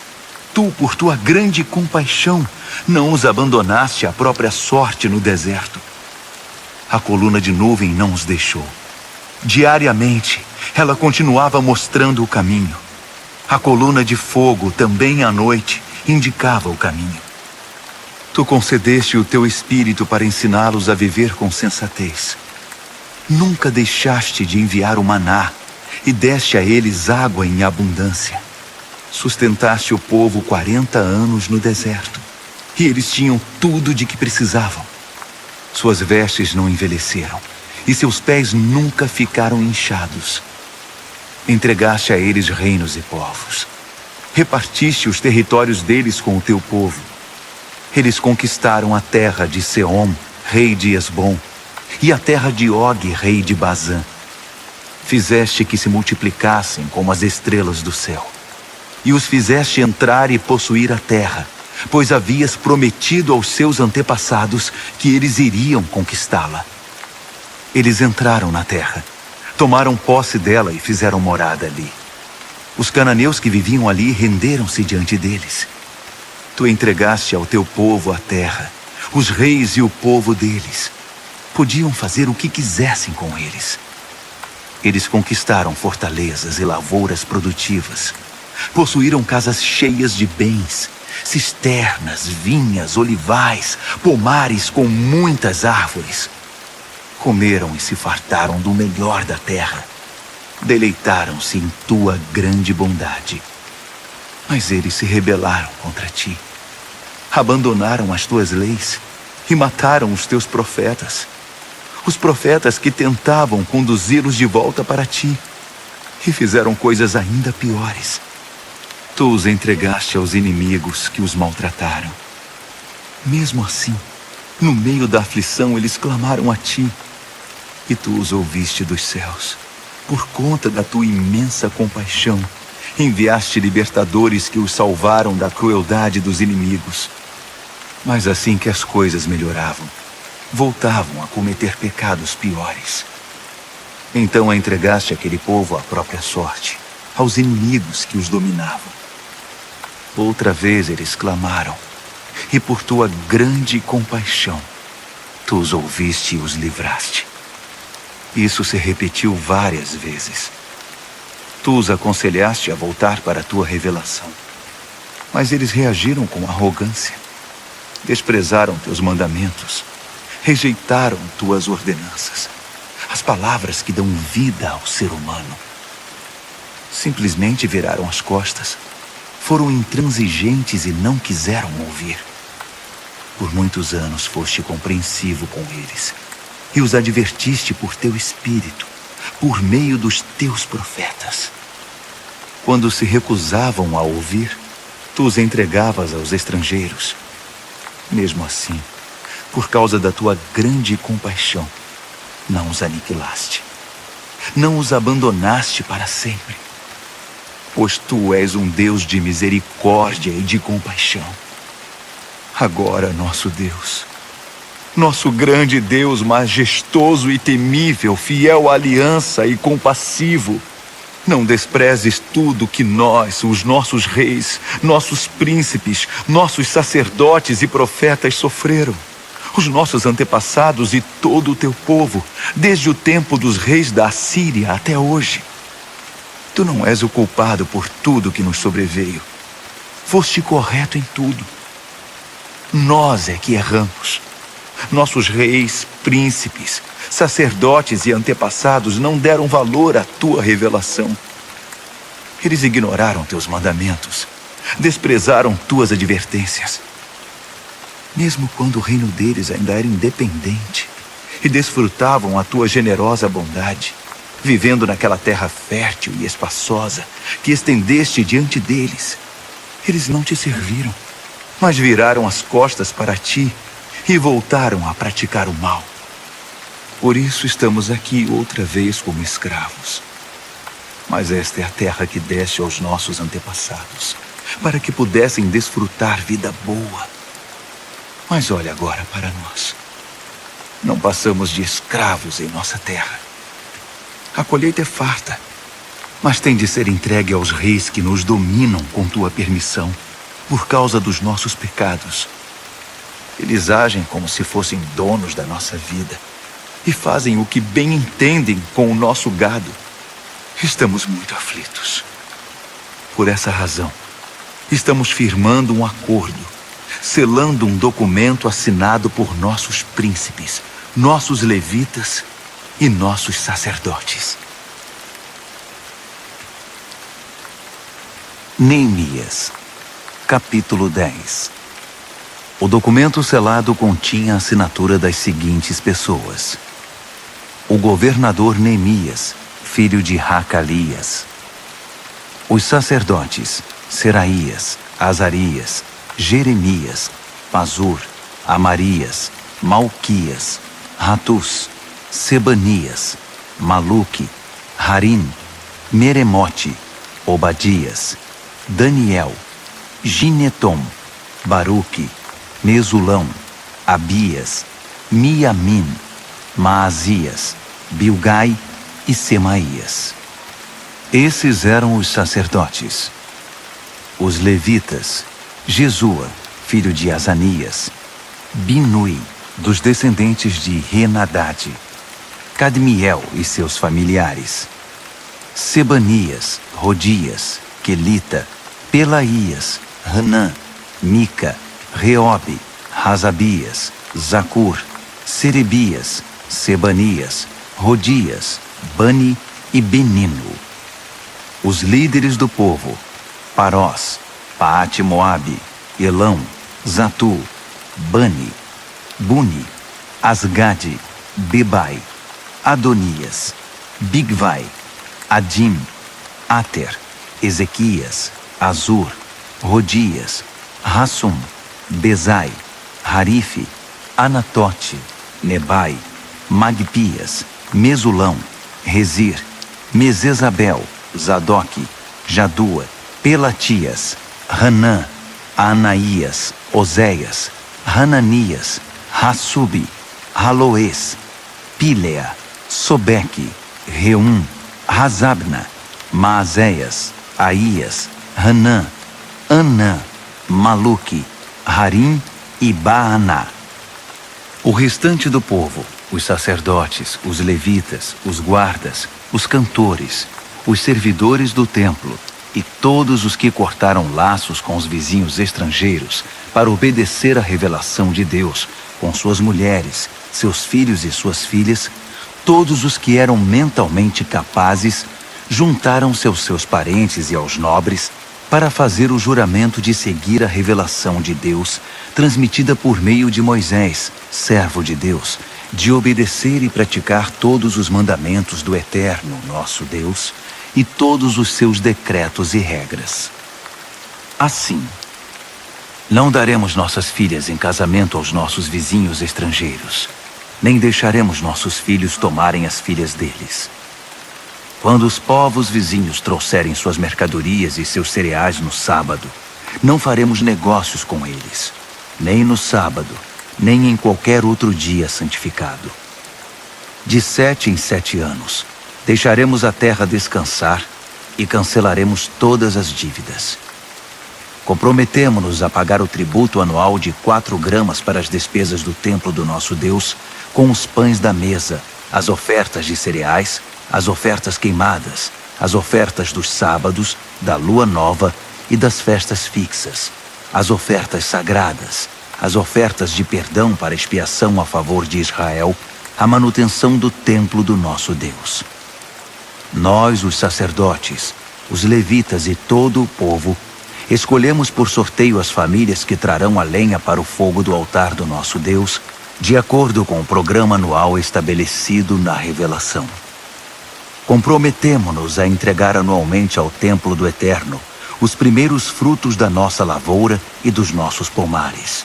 tu, por tua grande compaixão, não os abandonaste à própria sorte no deserto. A coluna de nuvem não os deixou. Diariamente, ela continuava mostrando o caminho. A coluna de fogo, também à noite, indicava o caminho. Tu concedeste o teu espírito para ensiná-los a viver com sensatez. Nunca deixaste de enviar o maná e deste a eles água em abundância. Sustentaste o povo 40 anos no deserto, e eles tinham tudo de que precisavam. Suas vestes não envelheceram, e seus pés nunca ficaram inchados. Entregaste a eles reinos e povos. Repartiste os territórios deles com o teu povo. Eles conquistaram a terra de Seom, rei de Esbom, e a terra de Og, rei de Bazã. Fizeste que se multiplicassem como as estrelas do céu, e os fizeste entrar e possuir a terra, pois havias prometido aos seus antepassados que eles iriam conquistá-la. Eles entraram na terra, tomaram posse dela e fizeram morada ali. Os cananeus que viviam ali renderam-se diante deles. Tu entregaste ao teu povo a terra, os reis e o povo deles. Podiam fazer o que quisessem com eles. Eles conquistaram fortalezas e lavouras produtivas. Possuíram casas cheias de bens, cisternas, vinhas, olivais, pomares com muitas árvores. Comeram e se fartaram do melhor da terra. Deleitaram-se em tua grande bondade. Mas eles se rebelaram contra ti, abandonaram as tuas leis e mataram os teus profetas, os profetas que tentavam conduzi-los de volta para ti, e fizeram coisas ainda piores. Tu os entregaste aos inimigos que os maltrataram. Mesmo assim, no meio da aflição, eles clamaram a ti, e tu os ouviste dos céus. Por conta da tua imensa compaixão, enviaste libertadores que os salvaram da crueldade dos inimigos. Mas assim que as coisas melhoravam, voltavam a cometer pecados piores. Então entregaste aquele povo à própria sorte, aos inimigos que os dominavam. Outra vez eles clamaram, e por tua grande compaixão, tu os ouviste e os livraste. Isso se repetiu várias vezes. Tu os aconselhaste a voltar para a tua revelação, mas eles reagiram com arrogância, desprezaram teus mandamentos, rejeitaram tuas ordenanças, as palavras que dão vida ao ser humano. Simplesmente viraram as costas, foram intransigentes e não quiseram ouvir. Por muitos anos foste compreensivo com eles e os advertiste por teu espírito, por meio dos teus profetas. Quando se recusavam a ouvir, tu os entregavas aos estrangeiros. Mesmo assim, por causa da tua grande compaixão, não os aniquilaste. Não os abandonaste para sempre. Pois tu és um Deus de misericórdia e de compaixão. Agora, nosso Deus, nosso grande Deus majestoso e temível, fiel à aliança e compassivo, não desprezes tudo que nós, os nossos reis, nossos príncipes, nossos sacerdotes e profetas sofreram, os nossos antepassados e todo o teu povo, desde o tempo dos reis da Assíria até hoje. Tu não és o culpado por tudo que nos sobreveio. Foste correto em tudo. Nós é que erramos. Nossos reis, príncipes, sacerdotes e antepassados não deram valor à tua revelação. Eles ignoraram teus mandamentos, desprezaram tuas advertências. Mesmo quando o reino deles ainda era independente e desfrutavam a tua generosa bondade, vivendo naquela terra fértil e espaçosa que estendeste diante deles, eles não te serviram, mas viraram as costas para ti e voltaram a praticar o mal. Por isso estamos aqui outra vez como escravos. Mas esta é a terra que deste aos nossos antepassados, para que pudessem desfrutar vida boa. Mas olha agora para nós. Não passamos de escravos em nossa terra. A colheita é farta, mas tem de ser entregue aos reis que nos dominam com tua permissão, por causa dos nossos pecados. Eles agem como se fossem donos da nossa vida e fazem o que bem entendem com o nosso gado. Estamos muito aflitos. Por essa razão, estamos firmando um acordo, selando um documento assinado por nossos príncipes, nossos levitas e nossos sacerdotes. Neemias, capítulo 10. O documento selado continha a assinatura das seguintes pessoas: o governador Neemias, filho de Hacalias; os sacerdotes Seraías, Azarias, Jeremias, Pazur, Amarias, Malquias, Ratus, Sebanias, Maluque, Harim, Meremote, Obadias, Daniel, Ginetom, Baruque, Mesulão, Abias, Miamim, Maasias, Bilgai e Semaías. Esses eram os sacerdotes. Os levitas: Jesua, filho de Azanias; Binui, dos descendentes de Henadade; Cadmiel e seus familiares; Sebanias, Rodias, Quelita, Pelaías, Hanã, Mica, Reobe, Razabias, Zacur, Serebias, Sebanias, Rodias, Bani e Benino. Os líderes do povo: Parós, Paate-Moabe, Elão, Zatu, Bani, Buni, Asgade, Bebai, Adonias, Bigvai, Adim, Ater, Ezequias, Azur, Rodias, Rassum, Bezai, Harife, Anatote, Nebai, Magpias, Mesulão, Rezir, Mesesabel, Zadok, Jadua, Pelatias, Hanã, Anaías, Oséias, Hananias, Hassubi, Haloes, Pilea, Sobeque, Reum, Razabna, Maazéias, Aías, Hanã, Anã, Maluque, Harim e Baaná. O restante do povo, os sacerdotes, os levitas, os guardas, os cantores, os servidores do templo e todos os que cortaram laços com os vizinhos estrangeiros para obedecer à revelação de Deus, com suas mulheres, seus filhos e suas filhas, todos os que eram mentalmente capazes, juntaram-se aos seus parentes e aos nobres para fazer o juramento de seguir a revelação de Deus, transmitida por meio de Moisés, servo de Deus, de obedecer e praticar todos os mandamentos do Eterno, nosso Deus, e todos os seus decretos e regras. Assim, não daremos nossas filhas em casamento aos nossos vizinhos estrangeiros, nem deixaremos nossos filhos tomarem as filhas deles. Quando os povos vizinhos trouxerem suas mercadorias e seus cereais no sábado, não faremos negócios com eles, nem no sábado, nem em qualquer outro dia santificado. De 7 em 7 anos, deixaremos a terra descansar e cancelaremos todas as dívidas. Comprometemo-nos a pagar o tributo anual de 4 gramas para as despesas do templo do nosso Deus, com os pães da mesa, as ofertas de cereais, as ofertas queimadas, as ofertas dos sábados, da lua nova e das festas fixas, as ofertas sagradas, as ofertas de perdão para expiação a favor de Israel, a manutenção do templo do nosso Deus. Nós, os sacerdotes, os levitas e todo o povo, escolhemos por sorteio as famílias que trarão a lenha para o fogo do altar do nosso Deus, de acordo com o programa anual estabelecido na revelação. Comprometemo-nos a entregar anualmente ao templo do Eterno os primeiros frutos da nossa lavoura e dos nossos pomares,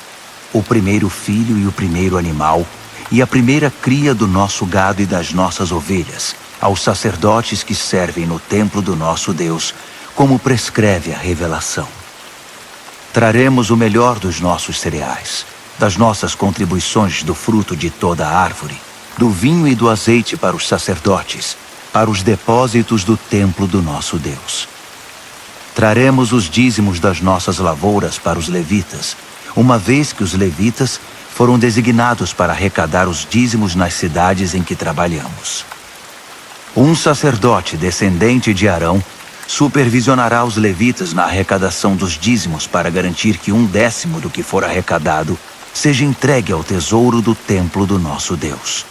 o primeiro filho e o primeiro animal, e a primeira cria do nosso gado e das nossas ovelhas, aos sacerdotes que servem no templo do nosso Deus, como prescreve a revelação. Traremos o melhor dos nossos cereais, das nossas contribuições do fruto de toda a árvore, do vinho e do azeite para os sacerdotes, para os depósitos do templo do nosso Deus. Traremos os dízimos das nossas lavouras para os levitas, uma vez que os levitas foram designados para arrecadar os dízimos nas cidades em que trabalhamos. Um sacerdote descendente de Arão supervisionará os levitas na arrecadação dos dízimos para garantir que 1/10 do que for arrecadado seja entregue ao tesouro do templo do nosso Deus.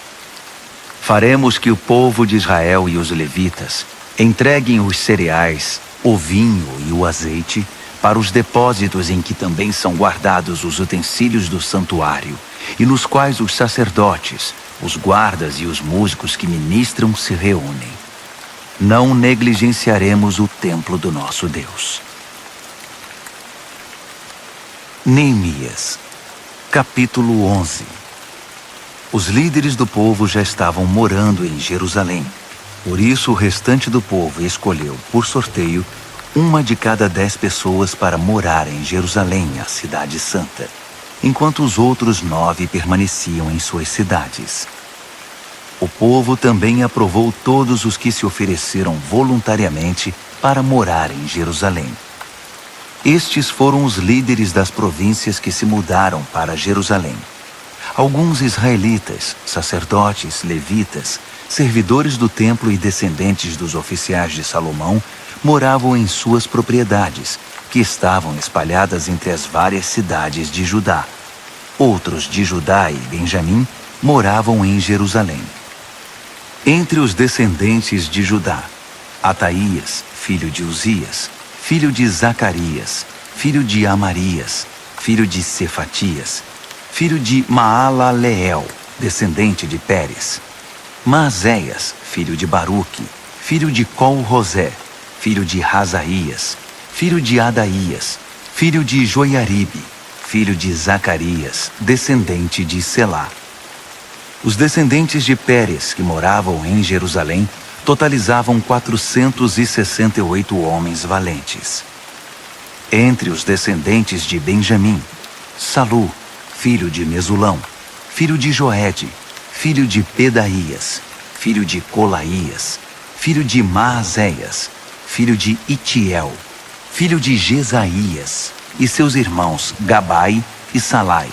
Faremos que o povo de Israel e os levitas entreguem os cereais, o vinho e o azeite para os depósitos em que também são guardados os utensílios do santuário e nos quais os sacerdotes, os guardas e os músicos que ministram se reúnem. Não negligenciaremos o templo do nosso Deus. Neemias, capítulo 11. Os líderes do povo já estavam morando em Jerusalém. Por isso o restante do povo escolheu, por sorteio, uma de cada 10 pessoas para morar em Jerusalém, a cidade santa, enquanto os outros 9 permaneciam em suas cidades. O povo também aprovou todos os que se ofereceram voluntariamente para morar em Jerusalém. Estes foram os líderes das províncias que se mudaram para Jerusalém. Alguns israelitas, sacerdotes, levitas, servidores do templo e descendentes dos oficiais de Salomão moravam em suas propriedades, que estavam espalhadas entre as várias cidades de Judá. Outros de Judá e Benjamim moravam em Jerusalém. Entre os descendentes de Judá, Ataías, filho de Uzias, filho de Zacarias, filho de Amarias, filho de Cefatias, filho de Maalaleel, descendente de Pérez. Maazéias, filho de Baruque, filho de Col-Rosé, filho de Razaías, filho de Adaías, filho de Joiaribe, filho de Zacarias, descendente de Selá. Os descendentes de Pérez, que moravam em Jerusalém, totalizavam 468 homens valentes. Entre os descendentes de Benjamim, Salu, filho de Mesulão, filho de Joede, filho de Pedaías, filho de Colaías, filho de Maazéias, filho de Itiel, filho de Jesaías, e seus irmãos Gabai e Salai.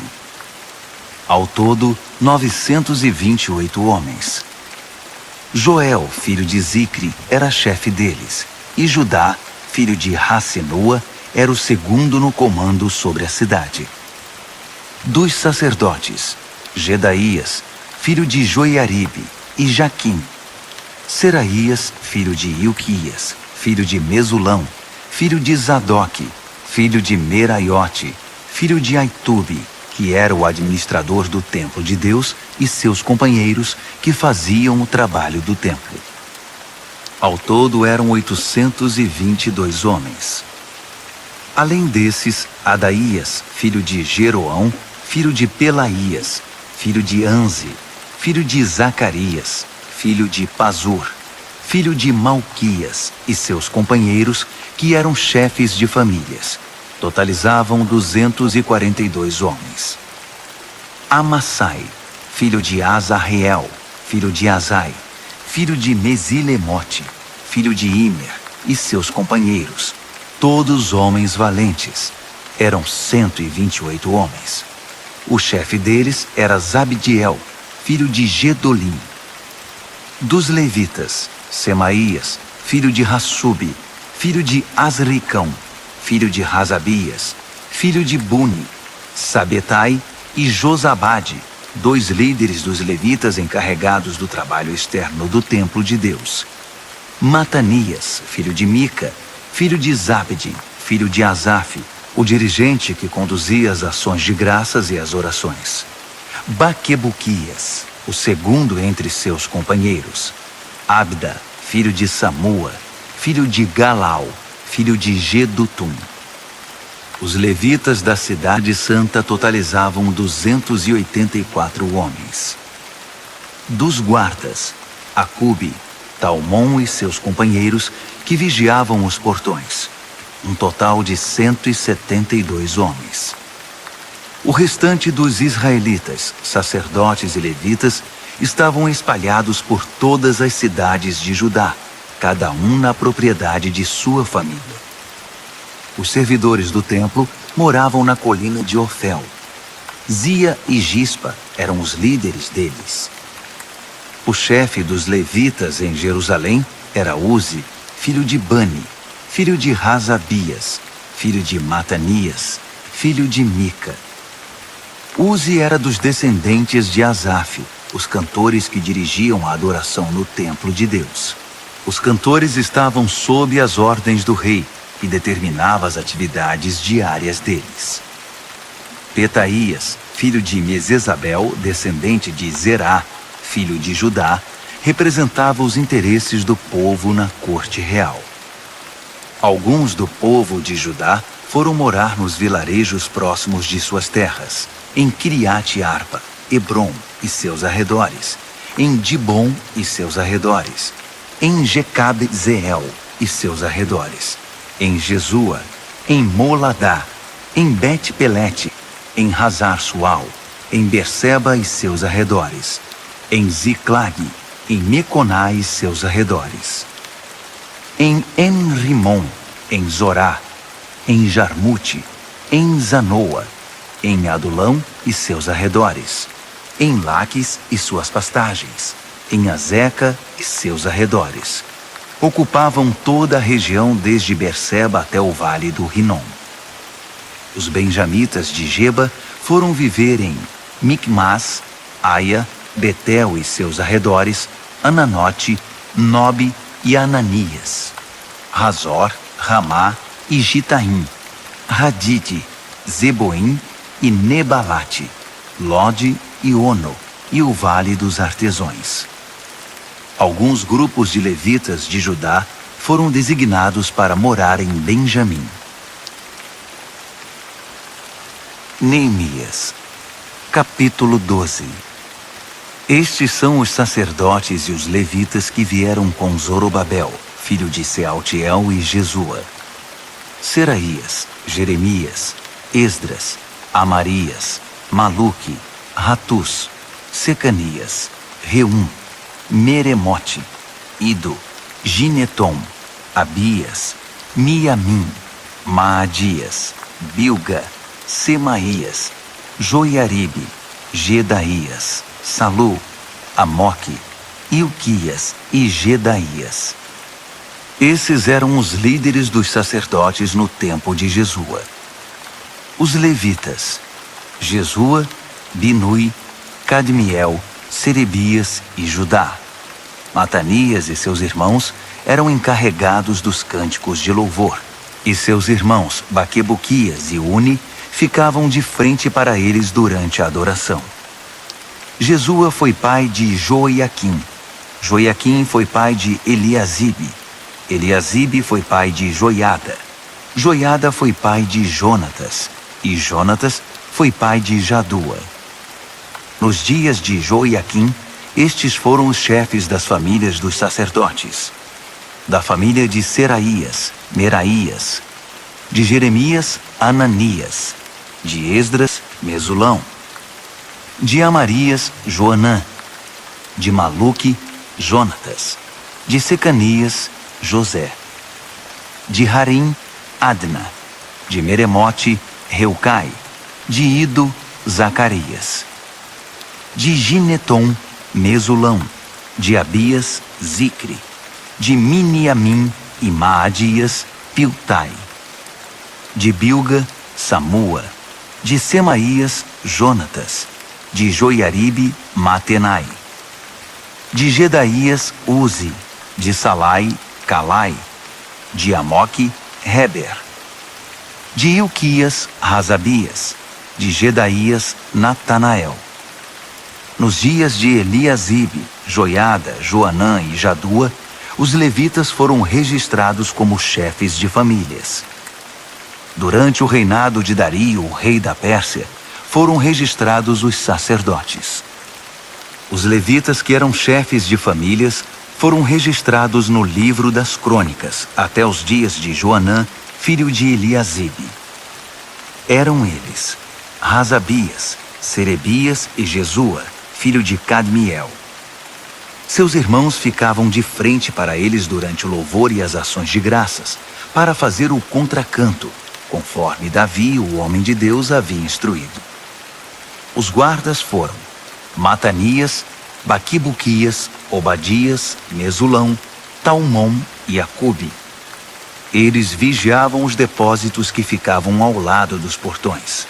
Ao todo, 928 homens. Joel, filho de Zicre, era chefe deles, e Judá, filho de Rassenua, era o segundo no comando sobre a cidade. Dos sacerdotes, Jedaías, filho de Joiaribe, e Jaquim. Seraías, filho de Ilquias, filho de Mesulão, filho de Zadoque, filho de Meraiote, filho de Aitube, que era o administrador do templo de Deus, e seus companheiros, que faziam o trabalho do templo. Ao todo eram 822 homens. Além desses, Adaías, filho de Jeroão, filho de Pelaías, filho de Anze, filho de Zacarias, filho de Pazur, filho de Malquias, e seus companheiros, que eram chefes de famílias, totalizavam 242 homens. Amassai, filho de Azarreel, filho de Azai, filho de Mesilemote, filho de Imer, e seus companheiros, todos homens valentes, eram 128 homens. O chefe deles era Zabdiel, filho de Gedolim. Dos levitas, Semaías, filho de Hassube, filho de Azricão, filho de Razabias, filho de Buni, Sabetai e Josabade, 2 líderes dos levitas encarregados do trabalho externo do templo de Deus. Matanias, filho de Mica, filho de Zabde, filho de Asaf, o dirigente que conduzia as ações de graças e as orações. Baquebuquias, o segundo entre seus companheiros. Abda, filho de Samua, filho de Galau, filho de Gedutum. Os levitas da cidade santa totalizavam 284 homens. Dos guardas, Acube, Talmon e seus companheiros, que vigiavam os portões, um total de 172 homens. O restante dos israelitas, sacerdotes e levitas, estavam espalhados por todas as cidades de Judá, cada um na propriedade de sua família. Os servidores do templo moravam na colina de Ofel. Zia e Gispa eram os líderes deles. O chefe dos levitas em Jerusalém era Uzi, filho de Bani, filho de Razabias, filho de Matanias, filho de Mica. Uzi era dos descendentes de Asaf, os cantores que dirigiam a adoração no templo de Deus. Os cantores estavam sob as ordens do rei, que determinava as atividades diárias deles. Petaías, filho de Mesesabel, descendente de Zerá, filho de Judá, representava os interesses do povo na corte real. Alguns do povo de Judá foram morar nos vilarejos próximos de suas terras, em Kiriat-Arba, Hebrom e seus arredores, em Dibom e seus arredores, em Jecabe-Zeel e seus arredores, em Jesua, em Moladá, em Bet-Pelete, em Hazar-Sual, em Berseba e seus arredores, em Ziclag, em Meconá e seus arredores, em En-Rimon, em Zorá, em Jarmute, em Zanoa, em Adulão e seus arredores, em Laques e suas pastagens, em Azeca e seus arredores. Ocupavam toda a região desde Berseba até o vale do Rinom. Os benjamitas de Geba foram viver em Micmas, Aia, Betel e seus arredores, Ananote, Nobe e Ananias, Razor, Ramá e Gitaim, Hadide, Zeboim e Nebalate, Lode e Ono, e o Vale dos Artesões. Alguns grupos de levitas de Judá foram designados para morar em Benjamim. Neemias, capítulo 12. Estes são os sacerdotes e os levitas que vieram com Zorobabel, filho de Sealtiel, e Jesua: Seraías, Jeremias, Esdras, Amarias, Maluque, Ratus, Secanias, Reum, Meremote, Ido, Ginetom, Abias, Miamim, Maadias, Bilga, Semaías, Joiaribe, Gedaías, Salu, Amoque, Ilquias e Gedaías. Esses eram os líderes dos sacerdotes no tempo de Jesua. Os levitas: Jesua, Binui, Cadmiel, Serebias e Judá. Matanias e seus irmãos eram encarregados dos cânticos de louvor, e seus irmãos Baquebuquias e Uni ficavam de frente para eles durante a adoração. Jesua foi pai de Joiaquim. Joiaquim foi pai de Eliasibe. Eliasibe foi pai de Joiada. Joiada foi pai de Jonatas. E Jonatas foi pai de Jadua. Nos dias de Joiaquim, estes foram os chefes das famílias dos sacerdotes: da família de Seraías, Meraías; de Jeremias, Ananias; de Esdras, Mesulão; de Amarias, Joanã; de Maluque, Jonatas; de Secanias, José; de Harim, Adna; de Meremote, Reucai; de Ido, Zacarias; de Ginetom, Mesulão; de Abias, Zicre; de Miniamim e Maadias, Piltai; de Bilga, Samua; de Semaías, Jonatas; de Joiaribe, Matenai; de Gedaías, Uzi; de Salai, Calai; de Amoque, Heber; de Ilquias, Razabias; de Gedaías, Natanael. Nos dias de Eliasibe, Joiada, Joanã e Jadua, os levitas foram registrados como chefes de famílias. Durante o reinado de Dario, o rei da Pérsia, foram registrados os sacerdotes. Os levitas que eram chefes de famílias foram registrados no livro das crônicas até os dias de Joanã, filho de Eliasibe. Eram eles Razabias, Serebias e Jesua, filho de Cadmiel. Seus irmãos ficavam de frente para eles durante o louvor e as ações de graças, para fazer o contracanto, conforme Davi, o homem de Deus, havia instruído. Os guardas foram Matanias, Baquibuquias, Obadias, Mesulão, Talmom e Acube. Eles vigiavam os depósitos que ficavam ao lado dos portões.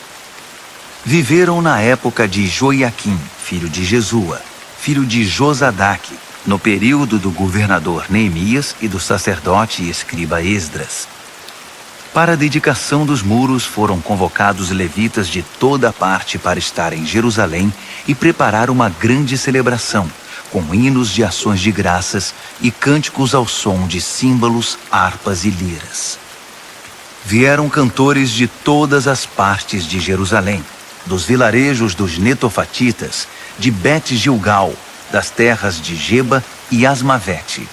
Viveram na época de Joiaquim, filho de Jesua, filho de Josadaque, no período do governador Neemias e do sacerdote e escriba Esdras. Para a dedicação dos muros foram convocados levitas de toda a parte para estar em Jerusalém e preparar uma grande celebração, com hinos de ações de graças e cânticos ao som de símbolos, harpas e liras. Vieram cantores de todas as partes de Jerusalém, dos vilarejos dos netofatitas, de Bet-Gilgal, das terras de Geba e Asmavete.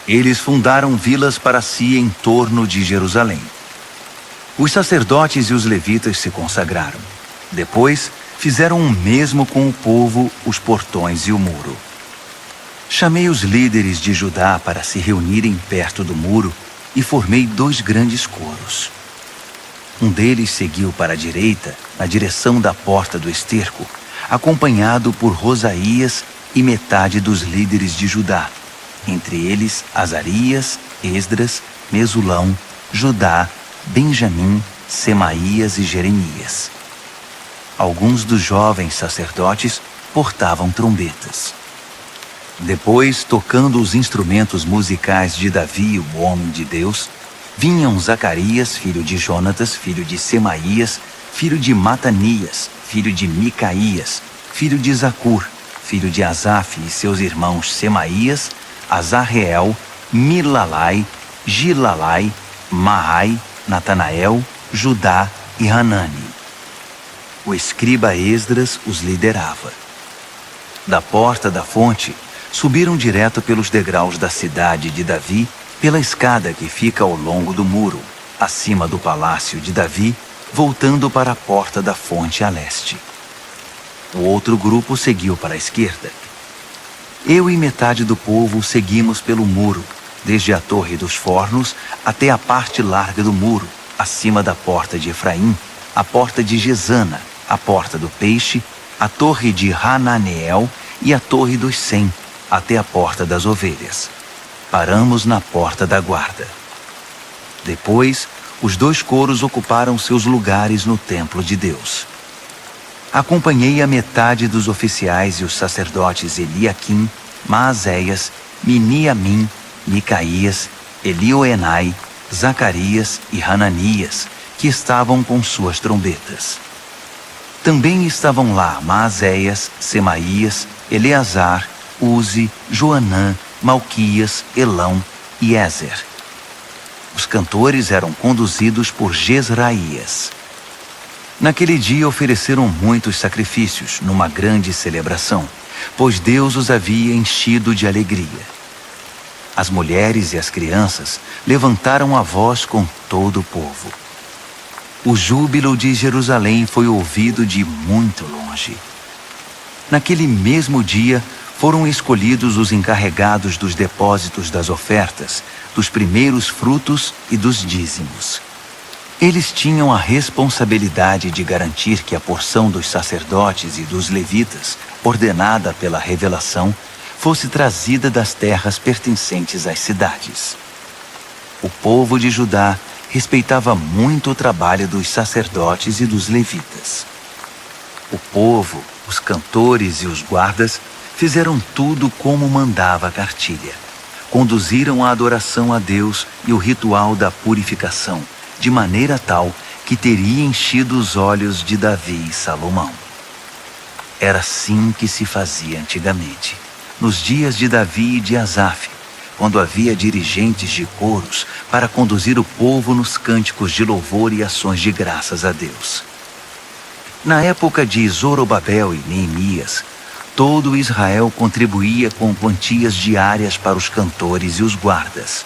Eles fundaram vilas para si em torno de Jerusalém. Os sacerdotes e os levitas se consagraram. Depois, fizeram o mesmo com o povo, os portões e o muro. Chamei os líderes de Judá para se reunirem perto do muro e formei 2 grandes coros. Um deles seguiu para a direita, na direção da porta do esterco, acompanhado por Rosaías e metade dos líderes de Judá, entre eles Azarias, Esdras, Mesulão, Judá, Benjamim, Semaías e Jeremias. Alguns dos jovens sacerdotes portavam trombetas. Depois, tocando os instrumentos musicais de Davi, o homem de Deus, vinham Zacarias, filho de Jonatas, filho de Semaías, filho de Matanias, filho de Micaías, filho de Zacur, filho de Asaf e seus irmãos Semaías, Azarreel, Milalai, Gilalai, Maai, Natanael, Judá e Hanani. O escriba Esdras os liderava. Da porta da fonte, subiram direto pelos degraus da cidade de Davi, pela escada que fica ao longo do muro, acima do palácio de Davi, voltando para a porta da fonte a leste. O outro grupo seguiu para a esquerda. Eu e metade do povo seguimos pelo muro, desde a Torre dos Fornos até a parte larga do muro, acima da porta de Efraim, a porta de Gesana, a porta do Peixe, a torre de Hananeel e a torre dos 100, até a porta das ovelhas. Paramos na porta da guarda. Depois, os 2 coros ocuparam seus lugares no templo de Deus. Acompanhei a metade dos oficiais e os sacerdotes Eliaquim, Maazéias, Miniamim, Micaías, Elioenai, Zacarias e Hananias, que estavam com suas trombetas. Também estavam lá Maazéias, Semaías, Eleazar, Uzi, Joanã, Malquias, Elão e Ézer. Os cantores eram conduzidos por Jezraías. Naquele dia ofereceram muitos sacrifícios numa grande celebração, pois Deus os havia enchido de alegria. As mulheres e as crianças levantaram a voz com todo o povo. O júbilo de Jerusalém foi ouvido de muito longe. Naquele mesmo dia, foram escolhidos os encarregados dos depósitos das ofertas, dos primeiros frutos e dos dízimos. Eles tinham a responsabilidade de garantir que a porção dos sacerdotes e dos levitas, ordenada pela revelação, fosse trazida das terras pertencentes às cidades. O povo de Judá respeitava muito o trabalho dos sacerdotes e dos levitas. O povo, os cantores e os guardas fizeram tudo como mandava a cartilha. Conduziram a adoração a Deus e o ritual da purificação, de maneira tal que teria enchido os olhos de Davi e Salomão. Era assim que se fazia antigamente, nos dias de Davi e de Asaf, quando havia dirigentes de coros para conduzir o povo nos cânticos de louvor e ações de graças a Deus. Na época de Zorobabel e Neemias, todo Israel contribuía com quantias diárias para os cantores e os guardas.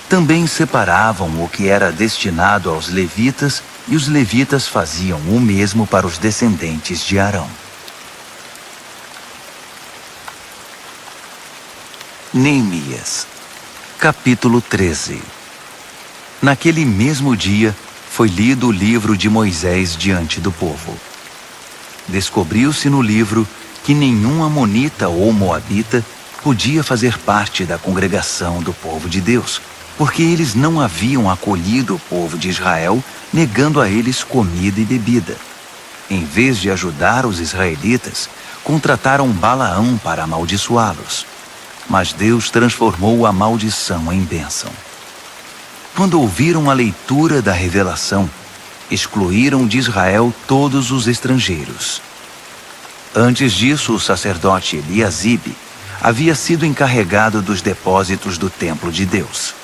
Também separavam o que era destinado aos levitas e os levitas faziam o mesmo para os descendentes de Arão. Neemias, capítulo 13. Naquele mesmo dia, foi lido o livro de Moisés diante do povo. Descobriu-se no livro que nenhum amonita ou moabita podia fazer parte da congregação do povo de Deus, porque eles não haviam acolhido o povo de Israel, negando a eles comida e bebida. Em vez de ajudar os israelitas, contrataram Balaão para amaldiçoá-los. Mas Deus transformou a maldição em bênção. Quando ouviram a leitura da revelação, excluíram de Israel todos os estrangeiros. Antes disso, o sacerdote Eliasibe havia sido encarregado dos depósitos do templo de Deus.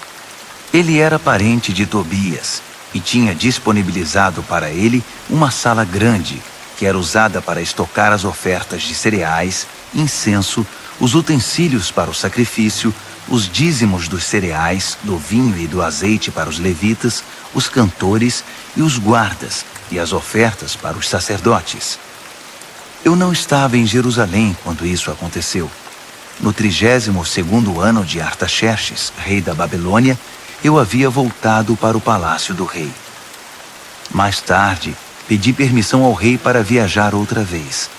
Ele era parente de Tobias e tinha disponibilizado para ele uma sala grande, que era usada para estocar as ofertas de cereais, incenso, os utensílios para o sacrifício, os dízimos dos cereais, do vinho e do azeite para os levitas, os cantores e os guardas, e as ofertas para os sacerdotes. Eu não estava em Jerusalém quando isso aconteceu. No 32º ano de Artaxerxes, rei da Babilônia, eu havia voltado para o palácio do rei. Mais tarde, pedi permissão ao rei para viajar outra vez.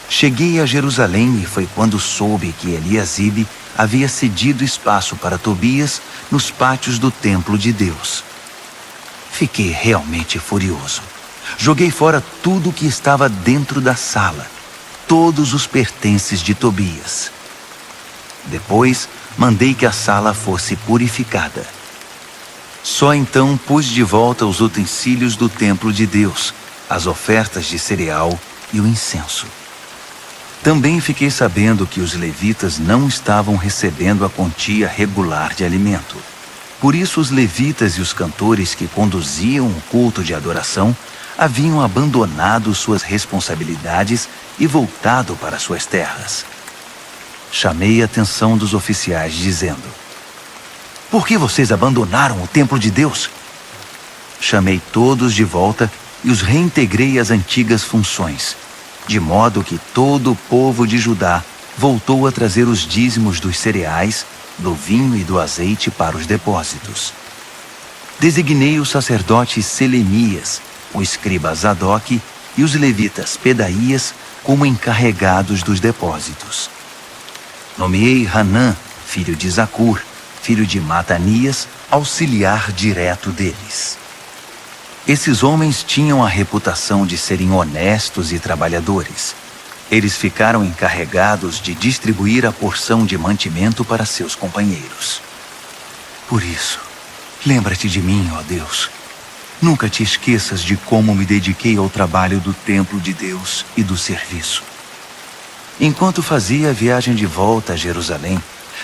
Cheguei a Jerusalém e foi quando soube que Eliasibe havia cedido espaço para Tobias nos pátios do templo de Deus. Fiquei realmente furioso. Joguei fora tudo que estava dentro da sala, todos os pertences de Tobias. Depois, mandei que a sala fosse purificada. Só então pus de volta os utensílios do templo de Deus, as ofertas de cereal e o incenso. Também fiquei sabendo que os levitas não estavam recebendo a quantia regular de alimento. Por isso os levitas e os cantores que conduziam o culto de adoração haviam abandonado suas responsabilidades e voltado para suas terras. Chamei a atenção dos oficiais dizendo: "Por que vocês abandonaram o templo de Deus?" Chamei todos de volta e os reintegrei às antigas funções, de modo que todo o povo de Judá voltou a trazer os dízimos dos cereais, do vinho e do azeite para os depósitos. Designei o sacerdote Selemias, o escriba Zadok e os levitas Pedaías como encarregados dos depósitos. Nomeei Hanã, filho de Zacur, filho de Matanias, auxiliar direto deles. Esses homens tinham a reputação de serem honestos e trabalhadores. Eles ficaram encarregados de distribuir a porção de mantimento para seus companheiros. Por isso, lembra-te de mim, ó Deus. Nunca te esqueças de como me dediquei ao trabalho do templo de Deus e do serviço. Enquanto fazia a viagem de volta a Jerusalém,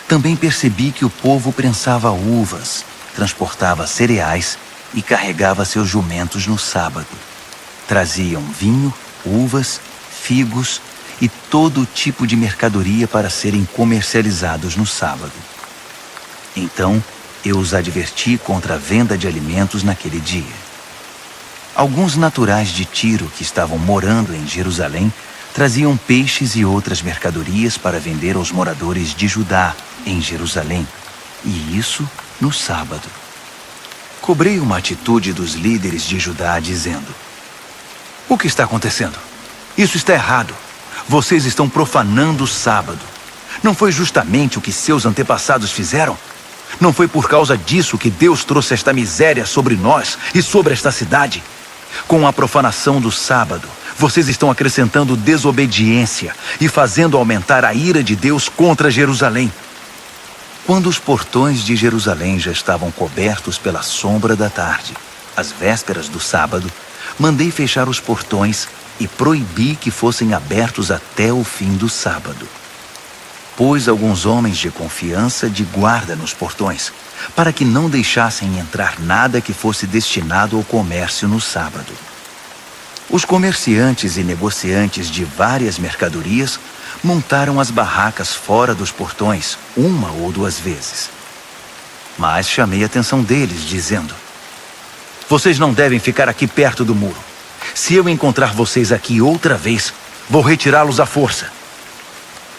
também percebi que o povo prensava uvas, transportava cereais e carregava seus jumentos no sábado. Traziam vinho, uvas, figos e todo tipo de mercadoria para serem comercializados no sábado. Então, eu os adverti contra a venda de alimentos naquele dia. Alguns naturais de Tiro que estavam morando em Jerusalém traziam peixes e outras mercadorias para vender aos moradores de Judá, em Jerusalém, e isso no sábado. Cobrei uma atitude dos líderes de Judá dizendo: "O que está acontecendo? Isso está errado. Vocês estão profanando o sábado. Não foi justamente o que seus antepassados fizeram? Não foi por causa disso que Deus trouxe esta miséria sobre nós e sobre esta cidade? Com a profanação do sábado, vocês estão acrescentando desobediência e fazendo aumentar a ira de Deus contra Jerusalém." Quando os portões de Jerusalém já estavam cobertos pela sombra da tarde, às vésperas do sábado, mandei fechar os portões e proibi que fossem abertos até o fim do sábado. Pus alguns homens de confiança de guarda nos portões, para que não deixassem entrar nada que fosse destinado ao comércio no sábado. Os comerciantes e negociantes de várias mercadorias montaram as barracas fora dos portões uma ou duas vezes. Mas chamei a atenção deles, dizendo: "Vocês não devem ficar aqui perto do muro. Se eu encontrar vocês aqui outra vez, vou retirá-los à força."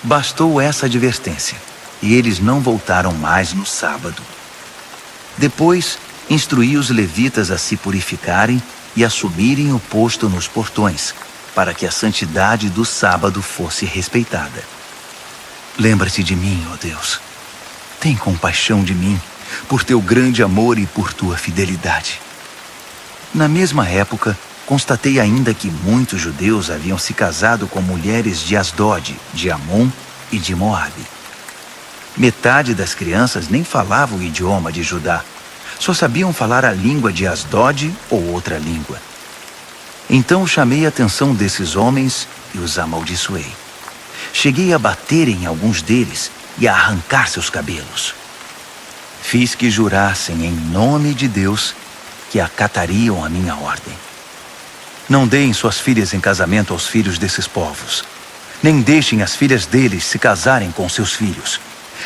Bastou essa advertência, e eles não voltaram mais no sábado. Depois, instruí os levitas a se purificarem e assumirem o posto nos portões, para que a santidade do sábado fosse respeitada. Lembra-te de mim, ó Deus. Tem compaixão de mim, por teu grande amor e por tua fidelidade. Na mesma época, constatei ainda que muitos judeus haviam se casado com mulheres de Asdod, de Amon e de Moabe. Metade das crianças nem falava o idioma de Judá, só sabiam falar a língua de Asdod ou outra língua. Então chamei a atenção desses homens e os amaldiçoei. Cheguei a bater em alguns deles e a arrancar seus cabelos. Fiz que jurassem em nome de Deus que acatariam a minha ordem. Não deem suas filhas em casamento aos filhos desses povos. Nem deixem as filhas deles se casarem com seus filhos.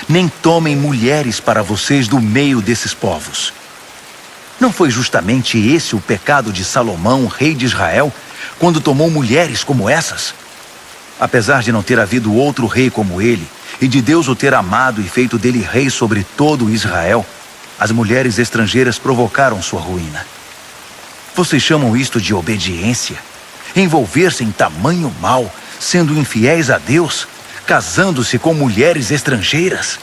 Nem tomem mulheres para vocês do meio desses povos. Não foi justamente esse o pecado de Salomão, rei de Israel, quando tomou mulheres como essas? Apesar de não ter havido outro rei como ele, e de Deus o ter amado e feito dele rei sobre todo Israel, as mulheres estrangeiras provocaram sua ruína. Vocês chamam isto de obediência? Envolver-se em tamanho mal, sendo infiéis a Deus, casando-se com mulheres estrangeiras?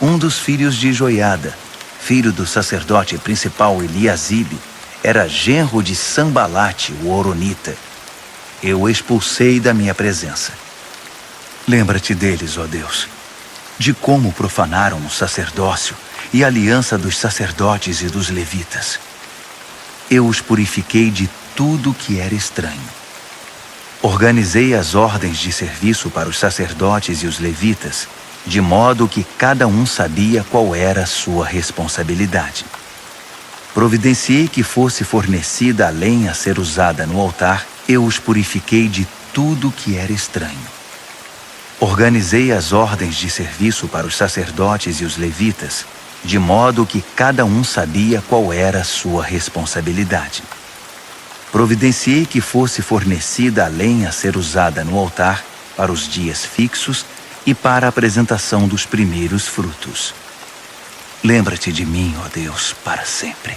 Um dos filhos de Joiada, filho do sacerdote principal Eliasibe, era genro de Sambalate, o horonita. Eu o expulsei da minha presença. Lembra-te deles, ó Deus, de como profanaram o sacerdócio e a aliança dos sacerdotes e dos levitas. Eu os purifiquei de tudo que era estranho. Organizei as ordens de serviço para os sacerdotes e os levitas, de modo que cada um sabia qual era a sua responsabilidade. Providenciei que fosse fornecida a lenha a ser usada no altar. Eu os purifiquei de tudo que era estranho. Organizei as ordens de serviço para os sacerdotes e os levitas, de modo que cada um sabia qual era a sua responsabilidade. Providenciei que fosse fornecida a lenha a ser usada no altar para os dias fixos e para a apresentação dos primeiros frutos. Lembra-te de mim, ó Deus, para sempre.